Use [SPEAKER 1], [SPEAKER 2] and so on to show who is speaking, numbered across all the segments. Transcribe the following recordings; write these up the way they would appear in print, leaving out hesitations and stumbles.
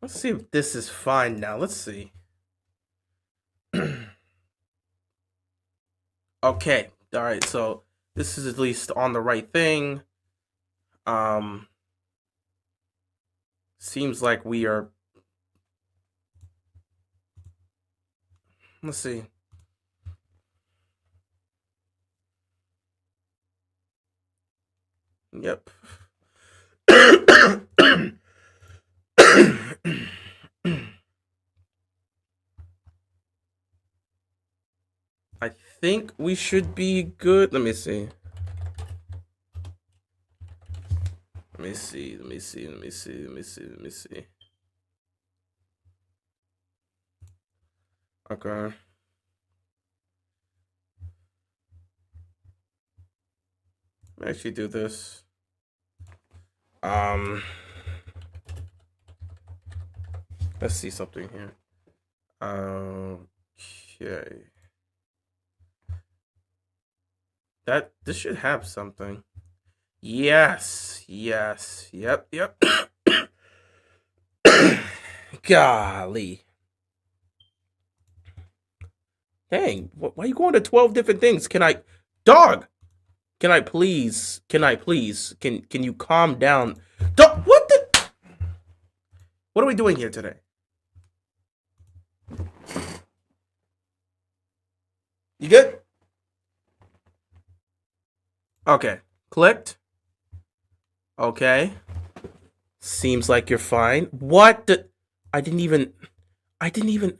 [SPEAKER 1] Let's see if this is fine now. Let's see. Okay. All right. So this is at least on the right thing. Um, seems like we are. Let's see. Yep. I think we should be good. Let me see. Let me see. Let me see. Let me see. Let me see. Let me see. Okay. Let me actually do this. Um. Let's see something here. Okay. This should have something. Yes. Yes. Yep. Yep. Golly. Dang. Why are you going to 12 different things? Dog? Can I please? Can you calm down? Dog, what the? What are we doing here today? You good? Okay. Clicked. Okay. Seems like you're fine. What the? I didn't even. I didn't even.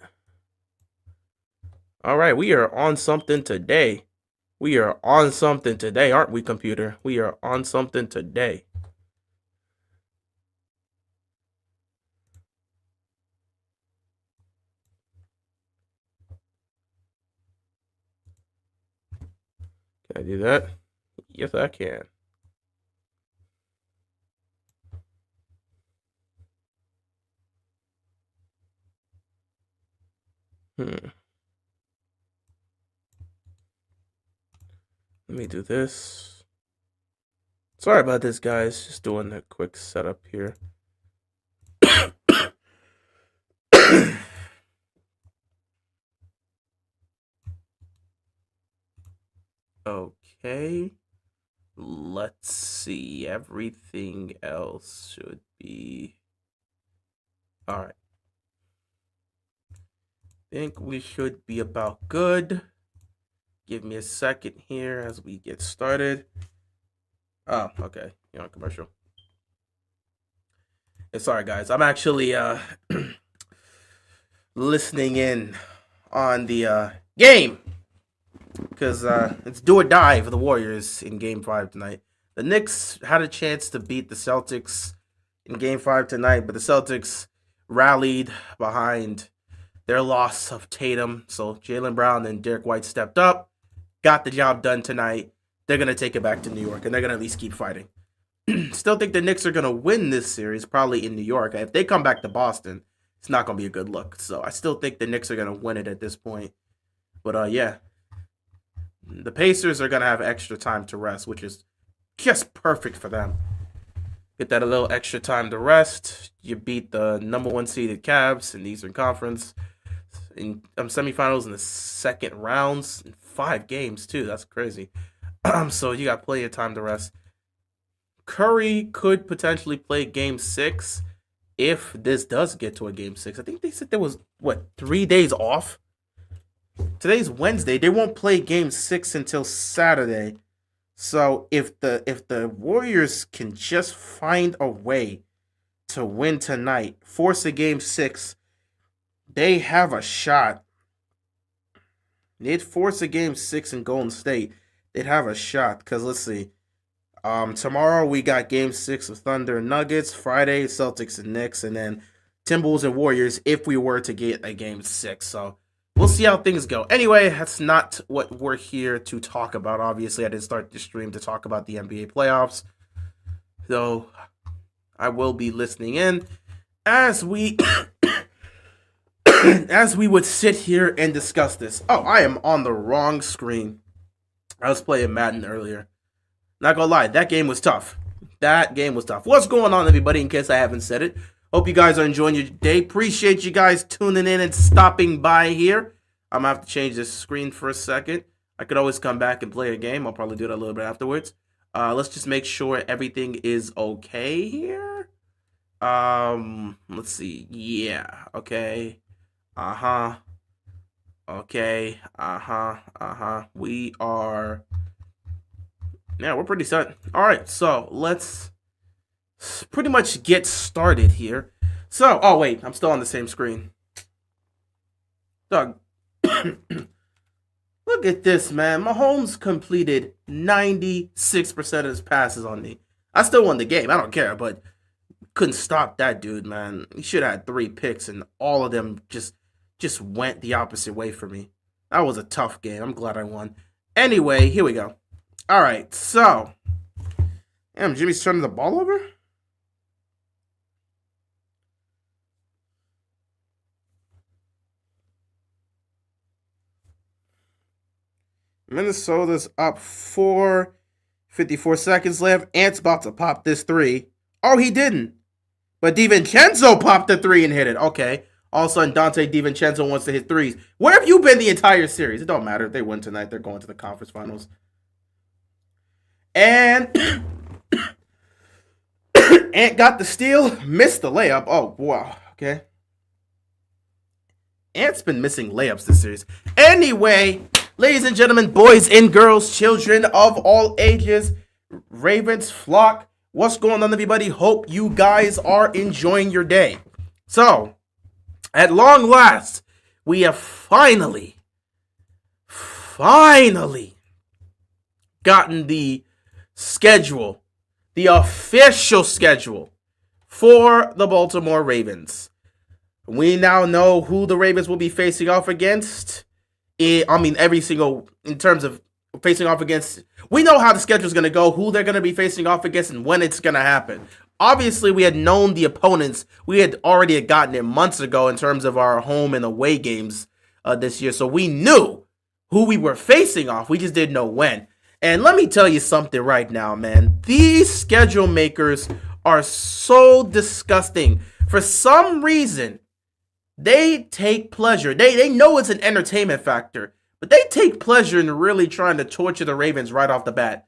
[SPEAKER 1] All right, we are on something today. We are on something today, aren't we, computer? We are on something today. Can I do that? Yes, I can. Hmm. Let me do this. Sorry about this, guys. Just doing a quick setup here. Okay. Let's see. Everything else should be. Alright. Think we should be about good. Give me a second here as we get started. Oh, okay. You're on commercial. Sorry, guys. I'm actually listening in on the game because it's do or die for the Warriors in Game 5 tonight. The Knicks had a chance to beat the Celtics in Game 5 tonight, but the Celtics rallied behind their loss of Tatum. So Jaylen Brown and Derek White stepped up, got the job done tonight. They're going to take it back to New York, and they're going to at least keep fighting. Still think the Knicks are going to win this series, probably in New York. If they come back to Boston, it's not going to be a good look. So I still think the Knicks are going to win it at this point. But yeah, the Pacers are going to have extra time to rest, which is just perfect for them. Get that a little extra time to rest. You beat the number one seeded Cavs in the Eastern Conference in semifinals in the second rounds in 5 games too. That's crazy. So you got plenty of time to rest. Curry could potentially play Game 6 if this does get to a Game 6. I think they said there was, 3 days off? Today's Wednesday. They won't play Game 6 until Saturday. So if the Warriors can just find a way to win tonight, force a Game 6, they have a shot. They'd force a Game 6 in Golden State. They'd have a shot. Because let's see. Tomorrow we got Game 6 of Thunder and Nuggets. Friday, Celtics and Knicks. And then Timberwolves and Warriors if we were to get a Game 6. So we'll see how things go. Anyway, that's not what we're here to talk about. Obviously, I didn't start the stream to talk about the NBA playoffs. So I will be listening in as we as we would sit here and discuss this. Oh, I am on the wrong screen. I was playing Madden earlier. Not gonna lie, that game was tough. What's going on, everybody? In case I haven't said it, Hope you guys are enjoying your day. Appreciate you guys tuning in and stopping by here. I'm going to have to change this screen for a second. I could always come back and play a game. I'll probably do that a little bit afterwards. Let's just make sure everything is okay here. Let's see. Yeah, okay. Uh-huh. Okay. We are... Yeah, we're pretty set. All right, so let's pretty much get started here. So, oh wait, I'm still on the same screen. Doug, look at this, man. Mahomes completed 96% of his passes on me. I still won the game. I don't care, but couldn't stop that dude, man. He should have had 3 picks, and all of them just went the opposite way for me. That was a tough game. I'm glad I won. Anyway, here we go. All right, so, damn, Jimmy's turning the ball over? Minnesota's up 4, 54 seconds left. Ant's about to pop this 3. Oh, he didn't. But DiVincenzo popped the 3 and hit it. Okay. All of a sudden, Dante DiVincenzo wants to hit 3s. Where have you been the entire series? It don't matter. If they win tonight, they're going to the conference finals. And Ant got the steal, missed the layup. Oh, wow. Okay. Ant's been missing layups this series. Anyway, ladies and gentlemen, boys and girls, children of all ages, Ravens flock, what's going on, everybody? Hope you guys are enjoying your day. So, at long last, we have finally gotten the schedule, the official schedule for the Baltimore Ravens. We now know who the Ravens will be facing off against. In terms of facing off against, we know how the schedule is going to go, who they're going to be facing off against, and when it's going to happen. Obviously, we had known the opponents. We had already gotten it months ago in terms of our home and away games this year. So we knew who we were facing off. We just didn't know when. And let me tell you something right now, man. These schedule makers are so disgusting. For some reason, they take pleasure. They know it's an entertainment factor, but they take pleasure in really trying to torture the Ravens right off the bat.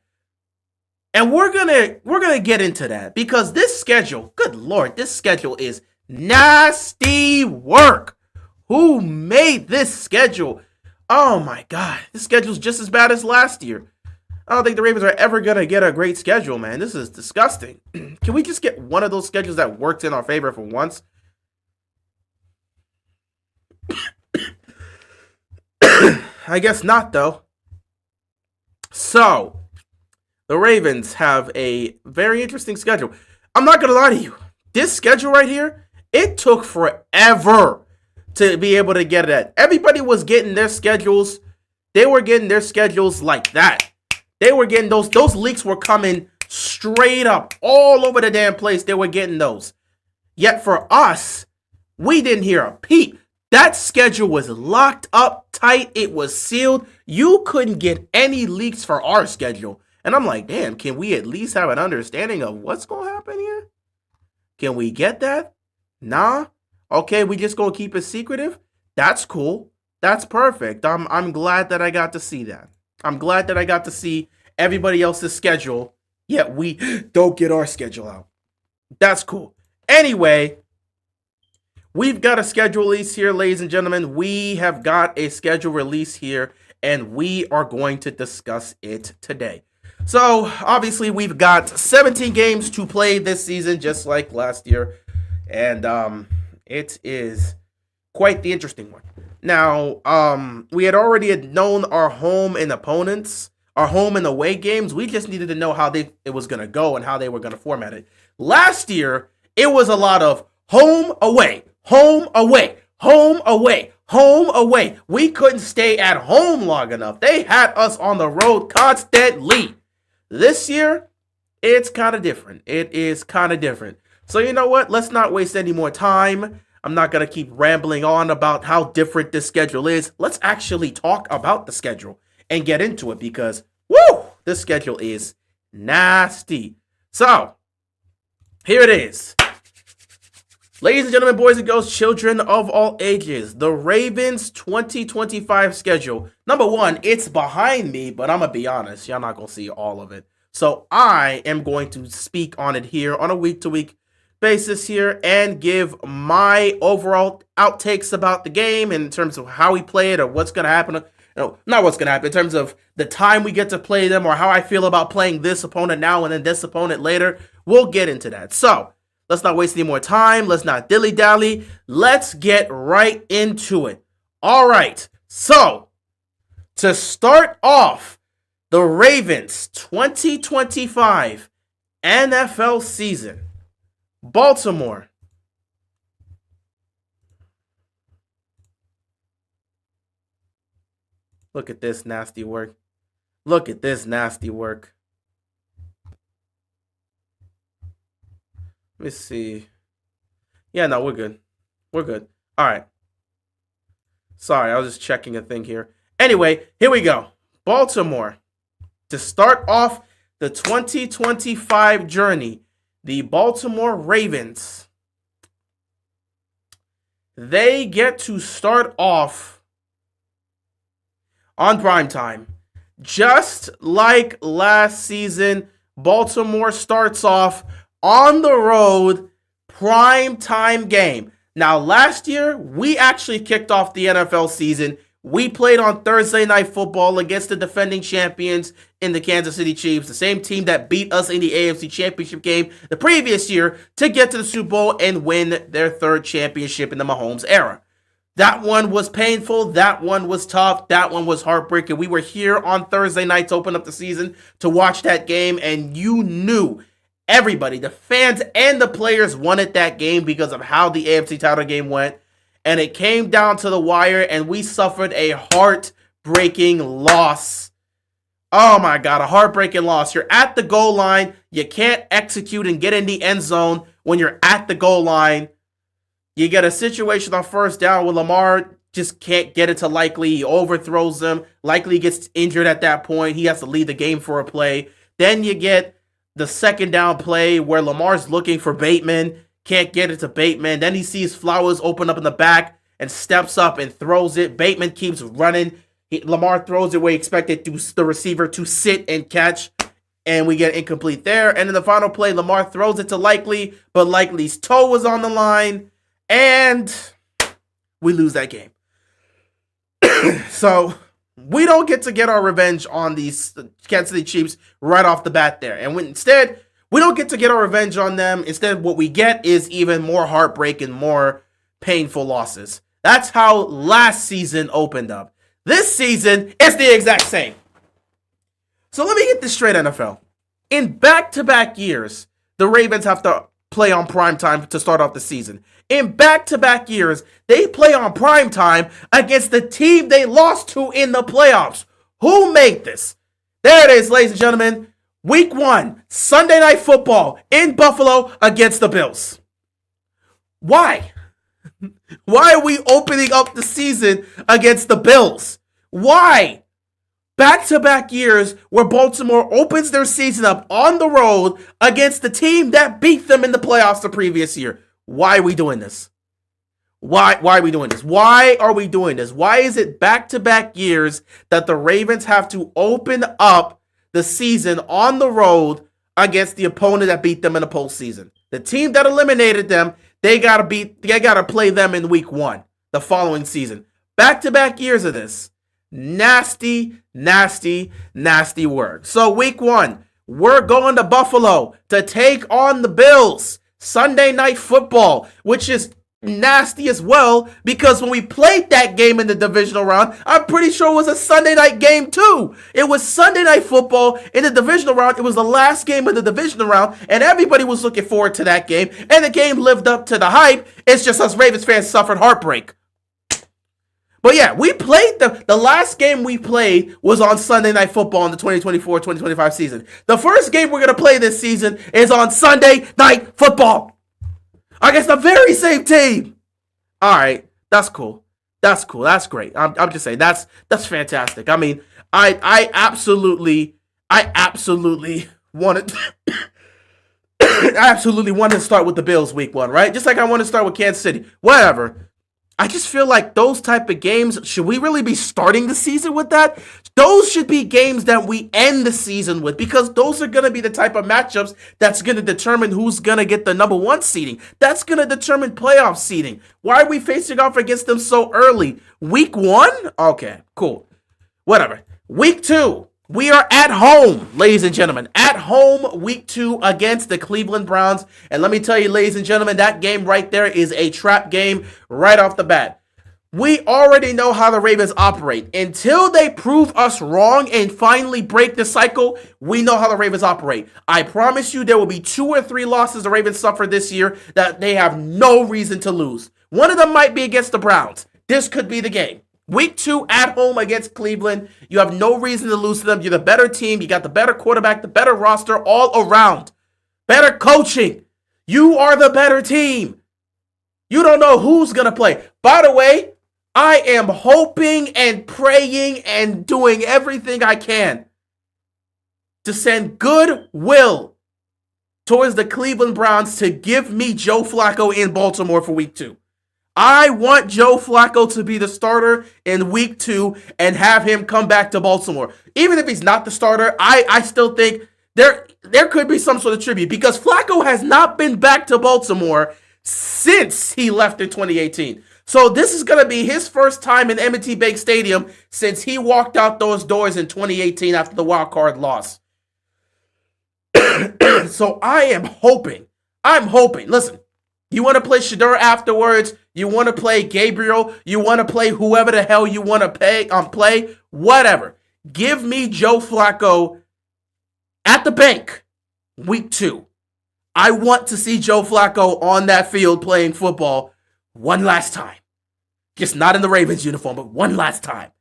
[SPEAKER 1] And we're gonna get into that because this schedule, good Lord, this schedule is nasty work. Who made this schedule? Oh my God, this schedule's just as bad as last year. I don't think the Ravens are ever gonna get a great schedule, man. This is disgusting. Can we just get one of those schedules that worked in our favor for once? I guess not, though. So, the Ravens have a very interesting schedule. I'm not going to lie to you. This schedule right here, it took forever to be able to get it at. Everybody was getting their schedules. They were getting their schedules like that. They were getting those leaks were coming straight up all over the damn place. They were getting those. Yet for us, we didn't hear a peep. That schedule was locked up tight. It was sealed. You couldn't get any leaks for our schedule. And I'm like, damn, can we at least have an understanding of what's going to happen here? Can we get that? Nah. Okay, we just going to keep it secretive? That's cool. That's perfect. I'm glad that I got to see that. I'm glad that I got to see everybody else's schedule, yet we don't get our schedule out. That's cool. Anyway, we've got a schedule release here, ladies and gentlemen. We have got a schedule release here, and we are going to discuss it today. So, obviously, we've got 17 games to play this season, just like last year, and it is quite the interesting one. Now, we had already known our home and opponents, our home and away games. We just needed to know how it was going to go and how they were going to format it. Last year, it was a lot of home, away, home, away, home, away, home, away. We couldn't stay at home long enough. They had us on the road constantly. This year, it's kind of different. It is kind of different. So you know what? Let's not waste any more time. I'm not going to keep rambling on about how different this schedule is. Let's actually talk about the schedule and get into it because, woo, this schedule is nasty. So, here it is. Ladies and gentlemen, boys and girls, children of all ages, the Ravens 2025 schedule. Number one, it's behind me, but I'm going to be honest, y'all not going to see all of it. So I am going to speak on it here on a week-to-week basis here and give my overall outtakes about the game in terms of how we play it or what's going to happen. No, not what's going to happen, in terms of the time we get to play them or how I feel about playing this opponent now and then this opponent later. We'll get into that. So, let's not waste any more time. Let's not dilly-dally. Let's get right into it. All right. So, to start off the Ravens 2025 NFL season, Baltimore. Look at this nasty work. Look at this nasty work. Let me see. Yeah, no, we're good. We're good. All right. Sorry, I was just checking a thing here. Anyway, here we go. Baltimore. To start off the 2025 journey, the Baltimore Ravens. They get to start off on primetime. Just like last season, Baltimore starts off on the road, primetime game. Now, last year, we actually kicked off the NFL season. We played on Thursday Night Football against the defending champions in the Kansas City Chiefs, the same team that beat us in the AFC Championship game the previous year to get to the Super Bowl and win their third championship in the Mahomes era. That one was painful. That one was tough. That one was heartbreaking. We were here on Thursday night to open up the season to watch that game, and you knew everybody, the fans and the players, wanted that game because of how the AFC title game went. And it came down to the wire, and we suffered a heartbreaking loss. Oh my God, a heartbreaking loss. You're at the goal line. You can't execute and get in the end zone when you're at the goal line. You get a situation on first down where Lamar just can't get it to Likely. He overthrows him. Likely gets injured at that point. He has to leave the game for a play. Then you get the second down play where Lamar's looking for Bateman. Can't get it to Bateman. Then he sees Flowers open up in the back and steps up and throws it. Bateman keeps running. Lamar throws it where he expected the receiver to sit and catch. And we get incomplete there. And in the final play, Lamar throws it to Likely, but Likely's toe was on the line. And we lose that game. So we don't get to get our revenge on these Kansas City Chiefs right off the bat there. And instead, we don't get to get our revenge on them. Instead, what we get is even more heartbreak and more painful losses. That's how last season opened up. This season, it's the exact same. So let me get this straight, NFL. In back-to-back years, the Ravens have to play on primetime to start off the season. In back-to-back years, they play on primetime against the team they lost to in the playoffs. Who made this? There it is, ladies and gentlemen. Week 1, Sunday Night Football in Buffalo against the Bills. Why? Why are we opening up the season against the Bills? Why? Back-to-back years where Baltimore opens their season up on the road against the team that beat them in the playoffs the previous year. Why are we doing this? Why are we doing this? Why are we doing this? Why is it back-to-back years that the Ravens have to open up the season on the road against the opponent that beat them in the postseason? The team that eliminated them, they gotta play them in week 1, the following season. Back-to-back years of this. Nasty, nasty, nasty work. So week 1, we're going to Buffalo to take on the Bills. Sunday Night Football, which is nasty as well, because when we played that game in the divisional round, I'm pretty sure it was a Sunday night game too. It was Sunday Night Football in the divisional round. It was the last game of the divisional round, and everybody was looking forward to that game, and the game lived up to the hype. It's just us Ravens fans suffered heartbreak. But yeah, we played the last game we played was on Sunday Night Football in the 2024-2025 season. The first game we're going to play this season is on Sunday Night Football against the very same team. All right, that's cool. That's cool. That's great. I'm just saying that's fantastic. I mean, I absolutely wanted I absolutely want to start with the Bills week 1, right? Just like I want to start with Kansas City. Whatever. I just feel like those type of games, should we really be starting the season with that? Those should be games that we end the season with, because those are going to be the type of matchups that's going to determine who's going to get the number 1 seeding. That's going to determine playoff seeding. Why are we facing off against them so early? Week 1? Okay, cool. Whatever. Week 2. We are at home, ladies and gentlemen. At home, week 2 against the Cleveland Browns. And let me tell you, ladies and gentlemen, that game right there is a trap game right off the bat. We already know how the Ravens operate. Until they prove us wrong and finally break the cycle, we know how the Ravens operate. I promise you there will be 2 or 3 losses the Ravens suffer this year that they have no reason to lose. One of them might be against the Browns. This could be the game. Week 2 at home against Cleveland. You have no reason to lose to them. You're the better team. You got the better quarterback, the better roster all around. Better coaching. You are the better team. You don't know who's going to play. By the way, I am hoping and praying and doing everything I can to send goodwill towards the Cleveland Browns to give me Joe Flacco in Baltimore for week 2. I want Joe Flacco to be the starter in week 2 and have him come back to Baltimore. Even if he's not the starter, I still think there could be some sort of tribute, because Flacco has not been back to Baltimore since he left in 2018. So this is going to be his first time in M&T Bank Stadium since he walked out those doors in 2018 after the wild card loss. So I'm hoping. Listen, you want to play Shedeur afterwards. You want to play Gabriel. You want to play whoever the hell you want to play. Whatever. Give me Joe Flacco at the bank week 2. I want to see Joe Flacco on that field playing football one last time. Just not in the Ravens uniform, but one last time.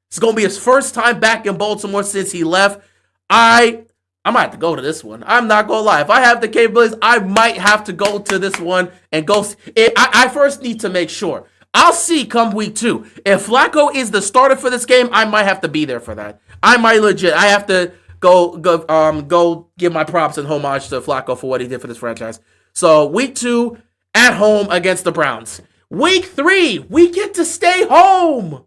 [SPEAKER 1] It's going to be his first time back in Baltimore since he left. I might have to go to this one. I'm not going to lie. If I have the capabilities, I might have to go to this one and go. I first need to make sure. I'll see come week 2. If Flacco is the starter for this game, I might have to be there for that. I have to go give my props and homage to Flacco for what he did for this franchise. So week 2 at home against the Browns. Week 3, we get to stay home.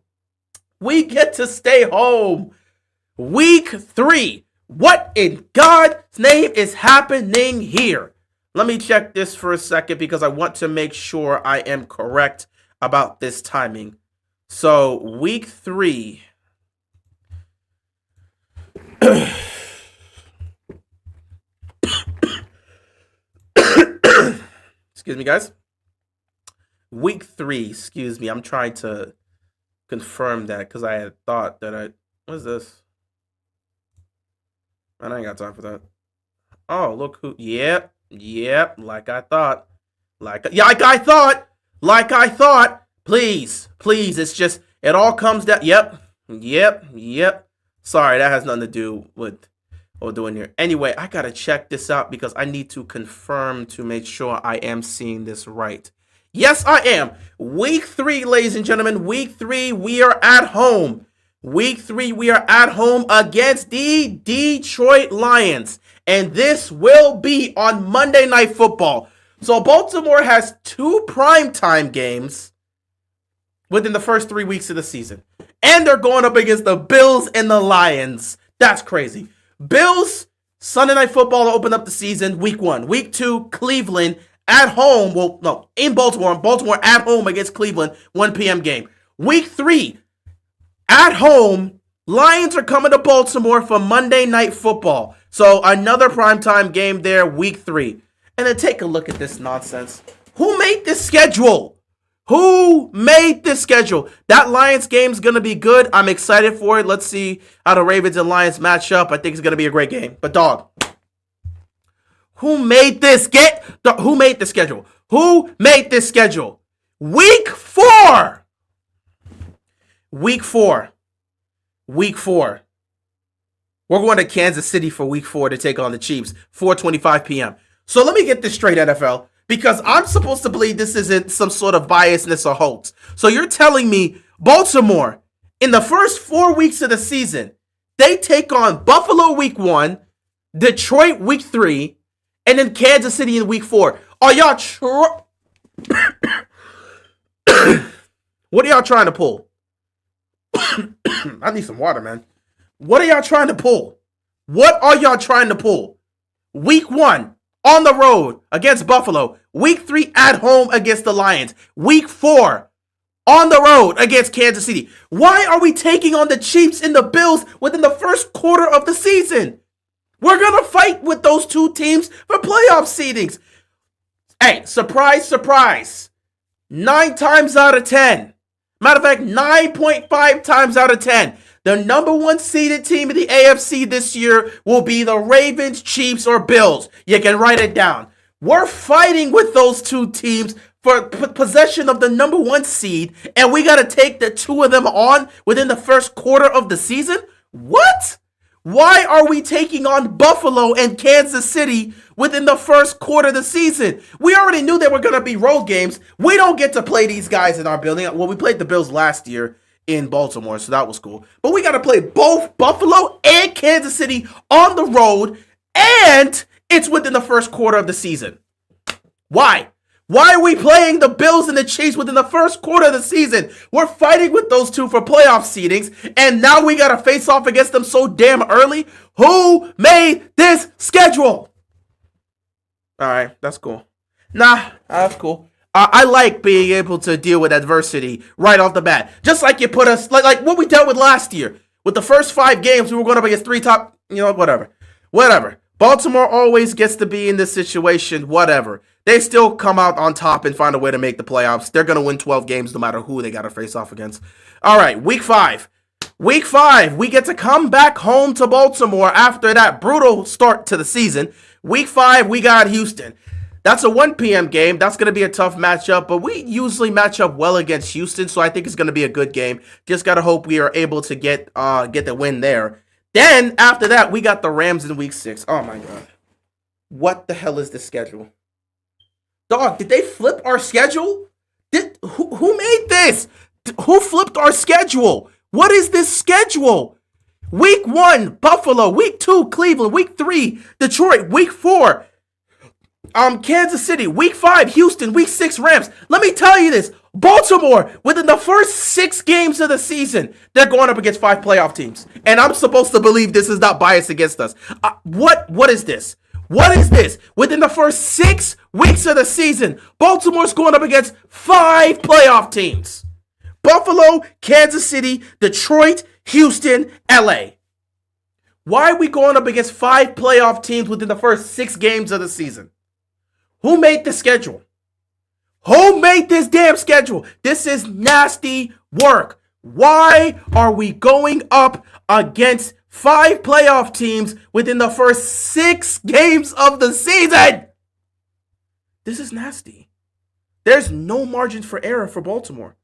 [SPEAKER 1] Week 3. What in God's name is happening here? Let me check this for a second because I want to make sure I am correct about this timing. So, week 3. Excuse me, guys. Week 3, excuse me. I'm trying to confirm that because I had thought that what is this? I ain't got time for that. Oh, look who. Yep. Like I thought. Like I thought. Please. It's just, it all comes down. Yep. Sorry, that has nothing to do with what we're doing here. Anyway, I got to check this out because I need to confirm to make sure I am seeing this right. Yes, I am. Week 3, ladies and gentlemen. Week 3, we are at home. Week 3, we are at home against the Detroit Lions. And this will be on Monday Night Football. So Baltimore has 2 primetime games within the first 3 weeks of the season. And they're going up against the Bills and the Lions. That's crazy. Bills, Sunday Night Football to open up the season, week 1. Week 2, Cleveland at home. Well, no, in Baltimore. Baltimore at home against Cleveland, 1 p.m. game. Week 3, at home, Lions are coming to Baltimore for Monday Night Football. So another primetime game there, week 3. And then take a look at this nonsense. Who made this schedule? That Lions game's going to be good. I'm excited for it. Let's see how the Ravens and Lions match up. I think it's going to be a great game. But dog, who made this schedule? Week 4. Week 4. We're going to Kansas City for week 4 to take on the Chiefs, 4:25 p.m. So let me get this straight, NFL, because I'm supposed to believe this isn't some sort of biasness or hoax. So you're telling me Baltimore, in the first 4 weeks of the season, they take on Buffalo week 1, Detroit week 3, and then Kansas City in week 4. Are y'all what are y'all trying to pull? I need some water, man. What are y'all trying to pull? What are y'all trying to pull? Week 1 on the road against Buffalo. Week 3 at home against the Lions. Week 4 on the road against Kansas City. Why are we taking on the Chiefs and the Bills within the first quarter of the season? We're going to fight with those two teams for playoff seedings. Hey, surprise, surprise. 9 times out of 10. Matter of fact, 9.5 times out of 10. The number 1 seeded team in the AFC this year will be the Ravens, Chiefs, or Bills. You can write it down. We're fighting with those two teams for possession of the number 1 seed, and we got to take the 2 of them on within the first quarter of the season? What? Why are we taking on Buffalo and Kansas City within the first quarter of the season? We already knew there were going to be road games. We don't get to play these guys in our building. Well, we played the Bills last year in Baltimore, so that was cool. But we got to play both Buffalo and Kansas City on the road, and it's within the first quarter of the season. Why? Why are we playing the Bills and the Chiefs within the first quarter of the season? We're fighting with those two for playoff seedings, and now we got to face off against them so damn early? Who made this schedule? All right, that's cool. Nah, that's cool. I like being able to deal with adversity right off the bat. Just like you put us, like what we dealt with last year. With the first 5 games, we were going up against 3 top, whatever. Baltimore always gets to be in this situation, whatever. They still come out on top and find a way to make the playoffs. They're going to win 12 games no matter who they got to face off against. All right, week 5. Week 5, we get to come back home to Baltimore after that brutal start to the season. Week 5, we got Houston. That's a 1 p.m. game. That's going to be a tough matchup, but we usually match up well against Houston, so I think it's going to be a good game. Just got to hope we are able to get the win there. Then, after that, we got the Rams in week 6. Oh, my God. What the hell is this schedule? Dog, did they flip our schedule? Who made this? Who flipped our schedule? What is this schedule? Week 1, Buffalo. Week 2, Cleveland. Week 3, Detroit. Week 4, Kansas City. Week 5, Houston. Week 6, Rams. Let me tell you this. Baltimore, within the first 6 games of the season, they're going up against 5 playoff teams. And I'm supposed to believe this is not biased against us. What is this? What is this? Within the first 6 weeks of the season, Baltimore's going up against 5 playoff teams. Buffalo, Kansas City, Detroit, Houston, LA. Why are we going up against 5 playoff teams within the first 6 games of the season? Who made the schedule? Who made this damn schedule? This is nasty work. Why are we going up against 5 playoff teams within the first 6 games of the season? This is nasty. There's no margin for error for Baltimore.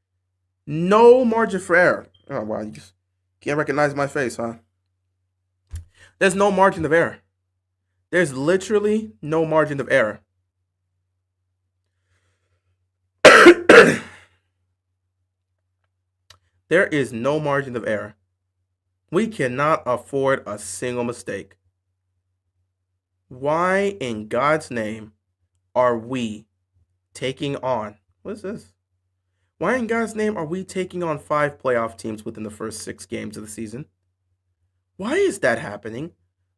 [SPEAKER 1] No margin for error. Oh, wow. You just can't recognize my face, huh? There's no margin of error. There's literally no margin of error. There is no margin of error. We cannot afford a single mistake. Why in God's name are we taking on? What is this? Why in God's name are we taking on 5 playoff teams within the first 6 games of the season? Why is that happening?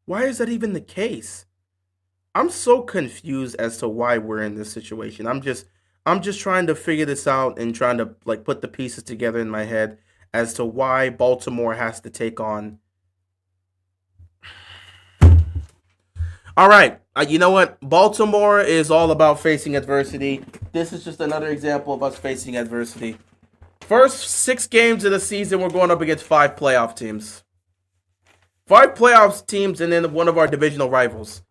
[SPEAKER 1] Why is that even the case? I'm so confused as to why we're in this situation. I'm just trying to figure this out and trying to put the pieces together in my head as to why Baltimore has to take on. All right, you know what? Baltimore is all about facing adversity. This is just another example of us facing adversity. First 6 games of the season, we're going up against 5 playoff teams. 5 playoff teams and then one of our divisional rivals,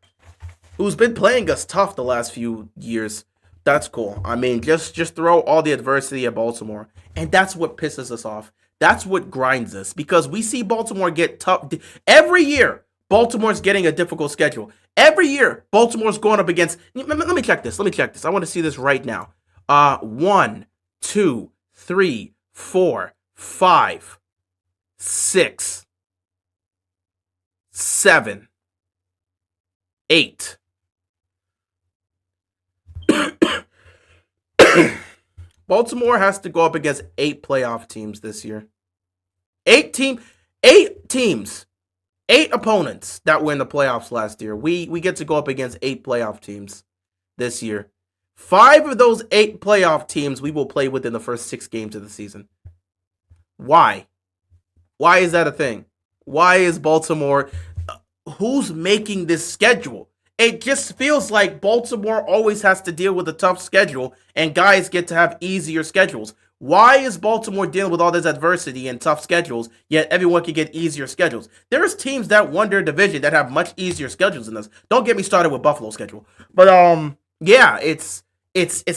[SPEAKER 1] who's been playing us tough the last few years. That's cool. I mean, just throw all the adversity at Baltimore. And that's what pisses us off. That's what grinds us. Because we see Baltimore get tough. Every year, Baltimore's getting a difficult schedule. Every year, Baltimore's going up against... Let me check this. I want to see this right now. 1, 2, 3, 4, 5, 6, 7, 8, Baltimore has to go up against 8 playoff teams this year. 8 teams, 8 opponents that were in the playoffs last year. We get to go up against 8 playoff teams this year. 5 of those 8 playoff teams we will play within the first 6 games of the season. Why? Why is that a thing? Why is Baltimore? Who's making this schedule? It just feels like Baltimore always has to deal with a tough schedule and guys get to have easier schedules. Why is Baltimore dealing with all this adversity and tough schedules, yet everyone can get easier schedules? There's teams that won their division that have much easier schedules than us. Don't get me started with Buffalo's schedule. But yeah, it's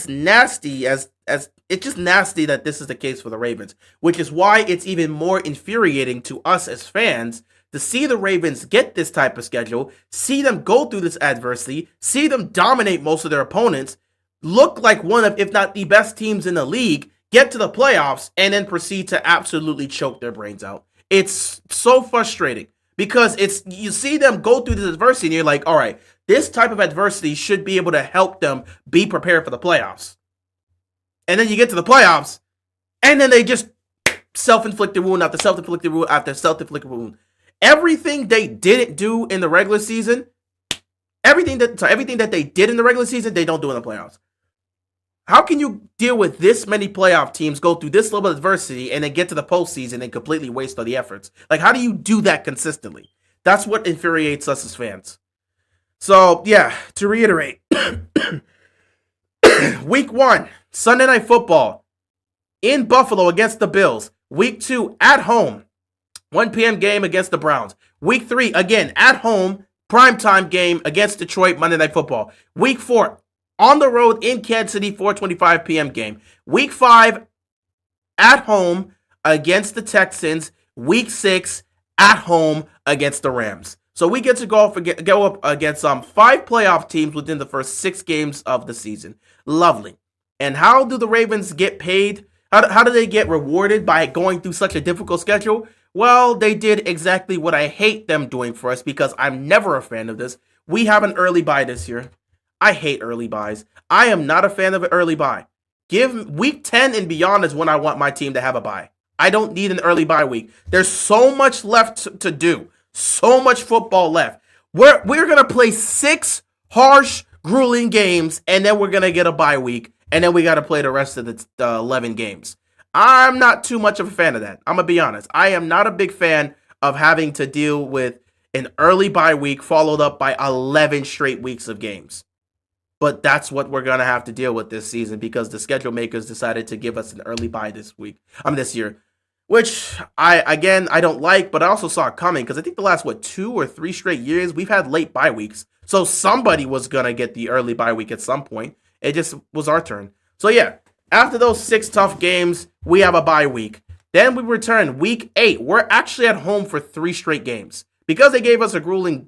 [SPEAKER 1] nasty as it's just nasty that this is the case for the Ravens, which is why it's even more infuriating to us as fans to see the Ravens get this type of schedule, see them go through this adversity, see them dominate most of their opponents, look like one of, if not the best teams in the league, get to the playoffs, and then proceed to absolutely choke their brains out. It's so frustrating because you see them go through this adversity and you're like, all right, this type of adversity should be able to help them be prepared for the playoffs. And then you get to the playoffs, and then they just self-inflicted wound after self-inflicted wound after self-inflicted wound. Everything they didn't do in the regular season, everything that they did in the regular season, they don't do in the playoffs. How can you deal with this many playoff teams, go through this level of adversity, and then get to the postseason and completely waste all the efforts? Like, how do you do that consistently? That's what infuriates us as fans. So, yeah, to reiterate, Week 1, Sunday Night Football in Buffalo against the Bills. Week 2, at home, 1 p.m. game against the Browns. Week 3, again, at home, primetime game against Detroit, Monday Night Football. Week 4, on the road in Kansas City, 4:25 p.m. game. Week 5, at home against the Texans. Week 6, at home against the Rams. So we get to go up against 5 playoff teams within the first 6 games of the season. Lovely. And how do the Ravens get paid? How do they get rewarded by going through such a difficult schedule? Well, they did exactly what I hate them doing for us because I'm never a fan of this. We have an early bye this year. I hate early buys. I am not a fan of an early bye. Give week 10 and beyond is when I want my team to have a bye. I don't need an early bye week. There's so much left to do. So much football left. We're going to play 6 harsh, grueling games, and then we're going to get a bye week, and then we got to play the rest of the 11 games. I'm not too much of a fan of that. I'm going to be honest. I am not a big fan of having to deal with an early bye week followed up by 11 straight weeks of games. But that's what we're going to have to deal with this season because the schedule makers decided to give us an early bye this year. Which, I don't like, but I also saw it coming because I think the last, 2 or 3 straight years, we've had late bye weeks. So somebody was going to get the early bye week at some point. It just was our turn. So yeah, after those 6 tough games, we have a bye week. Then we return week 8. We're actually at home for 3 straight games. Because they gave us a grueling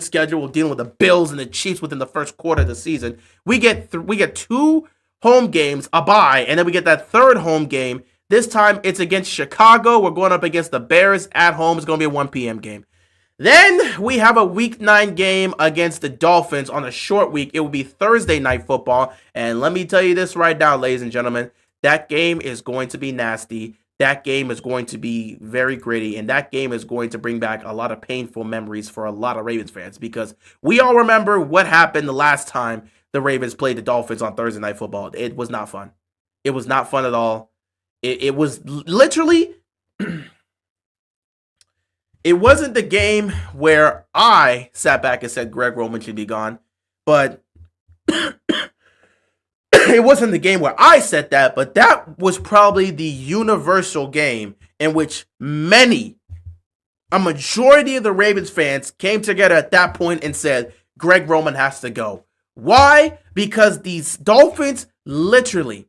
[SPEAKER 1] schedule dealing with the Bills and the Chiefs within the first quarter of the season, we get 2 home games, a bye, and then we get that 3rd home game. This time, it's against Chicago. We're going up against the Bears at home. It's going to be a 1 p.m. game. Then we have a Week 9 game against the Dolphins on a short week. It will be Thursday Night Football. And let me tell you this right now, ladies and gentlemen. That game is going to be nasty. That game is going to be very gritty. And that game is going to bring back a lot of painful memories for a lot of Ravens fans. Because we all remember what happened the last time the Ravens played the Dolphins on Thursday Night Football. It was not fun. It was not fun at all. It was literally, it wasn't the game where I sat back and said Greg Roman should be gone, but it wasn't the game where I said that, but that was probably the universal game in which a majority of the Ravens fans came together at that point and said Greg Roman has to go. Why? Because these Dolphins literally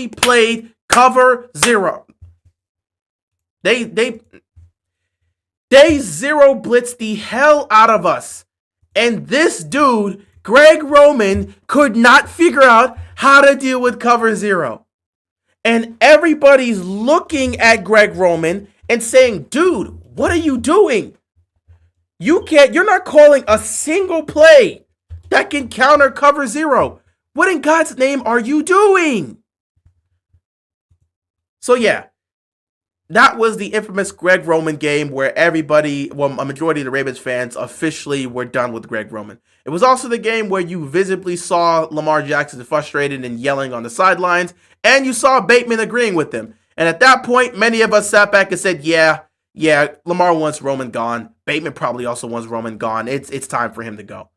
[SPEAKER 1] played cover 0. They zero blitzed the hell out of us. And this dude, Greg Roman, could not figure out how to deal with cover 0. And everybody's looking at Greg Roman and saying, dude, what are you doing? You're not calling a single play that can counter cover 0. What in God's name are you doing? So yeah, that was the infamous Greg Roman game where everybody, well, a majority of the Ravens fans officially were done with Greg Roman. It was also the game where you visibly saw Lamar Jackson frustrated and yelling on the sidelines, and you saw Bateman agreeing with him. And at that point, many of us sat back and said, yeah, Lamar wants Roman gone. Bateman probably also wants Roman gone. It's time for him to go.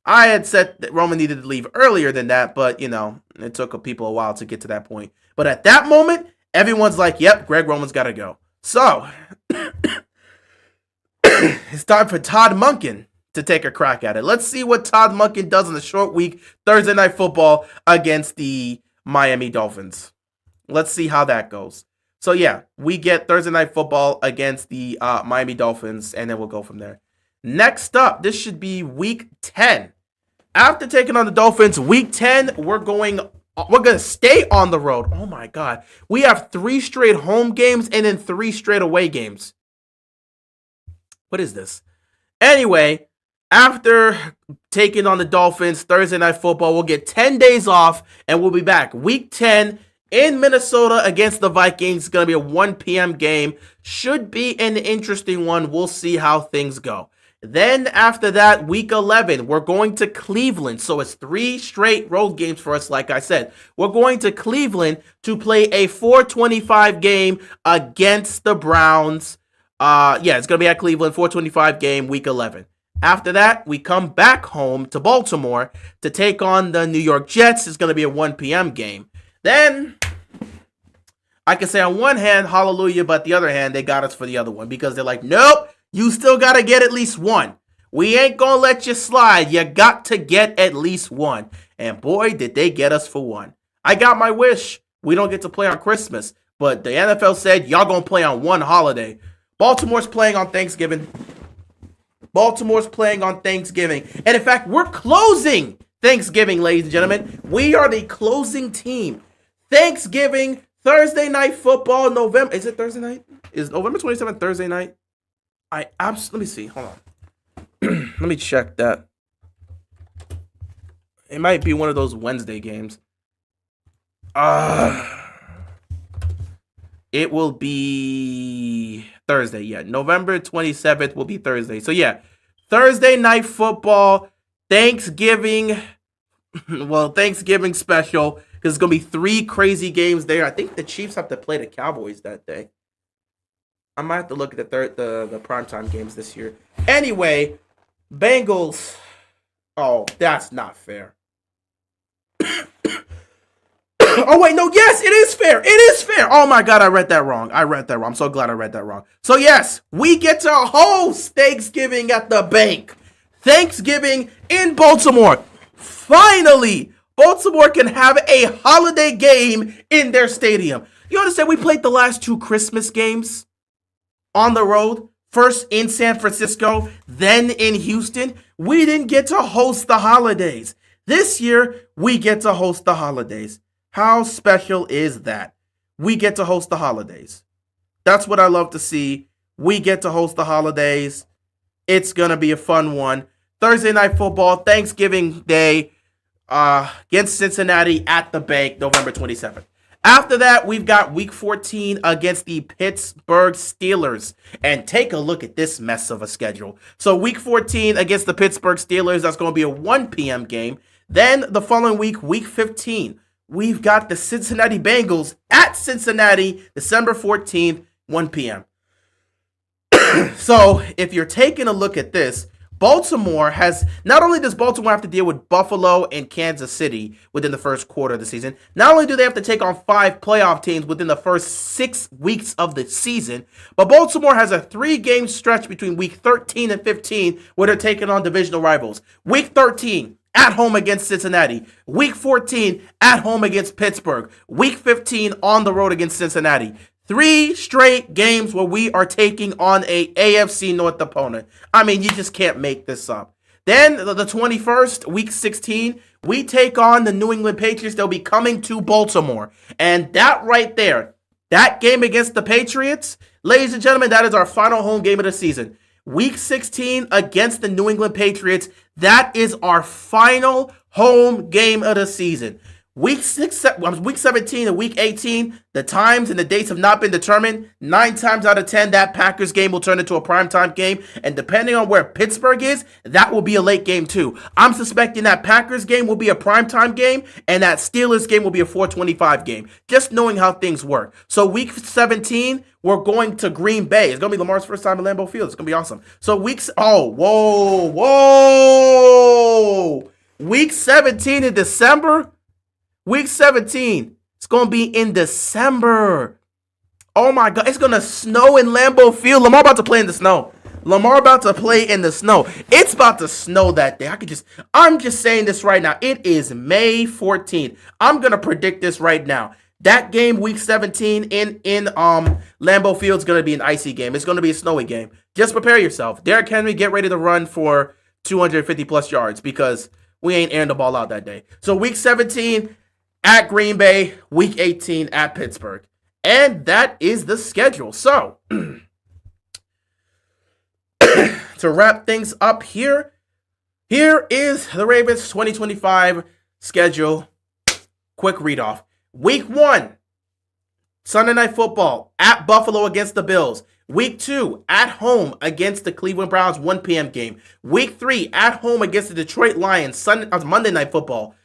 [SPEAKER 1] I had said that Roman needed to leave earlier than that, but, it took people a while to get to that point. But at that moment, everyone's like, yep, Greg Roman's got to go. So, it's time for Todd Monken to take a crack at it. Let's see what Todd Monken does in the short week Thursday Night Football against the Miami Dolphins. Let's see how that goes. So, yeah, we get Thursday Night Football against the Miami Dolphins, and then we'll go from there. Next up, this should be Week 10. After taking on the Dolphins, Week 10, we're going to stay on the road. Oh, my God. We have 3 straight home games and then 3 straight away games. What is this? Anyway, after taking on the Dolphins, Thursday Night Football, we'll get 10 days off, and we'll be back. Week 10 in Minnesota against the Vikings. It's going to be a 1 p.m. game. Should be an interesting one. We'll see how things go. Then after that, Week 11, we're going to Cleveland. So it's 3 straight road games for us, like I said. We're going to Cleveland to play a 4:25 game against the Browns. It's going to be at Cleveland, 4:25 game, Week 11. After that, we come back home to Baltimore to take on the New York Jets. It's going to be a 1 p.m. game. Then, I can say on one hand, hallelujah, but the other hand, they got us for the other one because they're like, nope, you still got to get at least one. We ain't going to let you slide. You got to get at least one. And boy, did they get us for one. I got my wish. We don't get to play on Christmas, but the NFL said, y'all going to play on one holiday. Baltimore's playing on Thanksgiving. And in fact, we're closing Thanksgiving, ladies and gentlemen. We are the closing team. Thanksgiving, Thursday Night Football, November. Is it Thursday night? Is November 27th Thursday night? Let me see. Hold on. Let me check that. It might be one of those Wednesday games. It will be Thursday. Yeah, November 27th will be Thursday. So yeah, Thursday Night Football, Thanksgiving. Well, Thanksgiving special because it's gonna be 3 crazy games there. I think the Chiefs have to play the Cowboys that day. I might have to look at the primetime games this year. Anyway, Bengals. Oh, that's not fair. Oh, wait, no, yes, it is fair. It is fair. Oh, my God, I read that wrong. I'm so glad I read that wrong. So, yes, we get to host Thanksgiving at the bank. Thanksgiving in Baltimore. Finally, Baltimore can have a holiday game in their stadium. You understand? We played the last 2 Christmas games on the road, first in San Francisco, then in Houston. We didn't get to host the holidays. This year, we get to host the holidays. How special is that? We get to host the holidays. That's what I love to see. We get to host the holidays. It's going to be a fun one. Thursday Night Football, Thanksgiving Day against Cincinnati at the bank, November 27th. After that, we've got Week 14 against the Pittsburgh Steelers. And take a look at this mess of a schedule. So Week 14 against the Pittsburgh Steelers, that's going to be a 1 p.m. game. Then the following week, Week 15, we've got the Cincinnati Bengals at Cincinnati, December 14th, 1 p.m. So if you're taking a look at this, Baltimore has, not only does Baltimore have to deal with Buffalo and Kansas City within the first quarter of the season, not only do they have to take on 5 playoff teams within the first 6 weeks of the season, but Baltimore has a 3-game stretch between week 13 and 15 where they're taking on divisional rivals. Week 13, at home against Cincinnati. Week 14, at home against Pittsburgh. Week 15, on the road against Cincinnati. 3 straight games where we are taking on a AFC North opponent. I mean, you just can't make this up. Then, the 21st, Week 16, we take on the New England Patriots. They'll be coming to Baltimore. And that right there, that game against the Patriots, ladies and gentlemen, that is our final home game of the season. Week 16 against the New England Patriots. That is our final home game of the season. Week 17 and Week 18, the times and the dates have not been determined. 9 times out of 10, that Packers game will turn into a primetime game. And depending on where Pittsburgh is, that will be a late game too. I'm suspecting that Packers game will be a primetime game and that Steelers game will be a 425 game. Just knowing how things work. So Week 17, we're going to Green Bay. It's going to be Lamar's first time at Lambeau Field. It's going to be awesome. So Week 17 in December? Week 17, it's going to be in December. Oh my God, it's going to snow in Lambeau Field. Lamar about to play in the snow. It's about to snow that day. I'm just saying this right now. It is May 14th. I'm going to predict this right now. That game, Week 17 in Lambeau Field is going to be an icy game. It's going to be a snowy game. Just prepare yourself. Derrick Henry, get ready to run for 250 plus yards because we ain't airing the ball out that day. So Week 17 at Green Bay, Week 18 at Pittsburgh. And that is the schedule. So, to wrap things up here is the Ravens 2025 schedule. Quick read off. Week 1, Sunday Night Football at Buffalo against the Bills. Week 2, at home against the Cleveland Browns, 1 p.m. game. Week 3, at home against the Detroit Lions, Monday Night Football.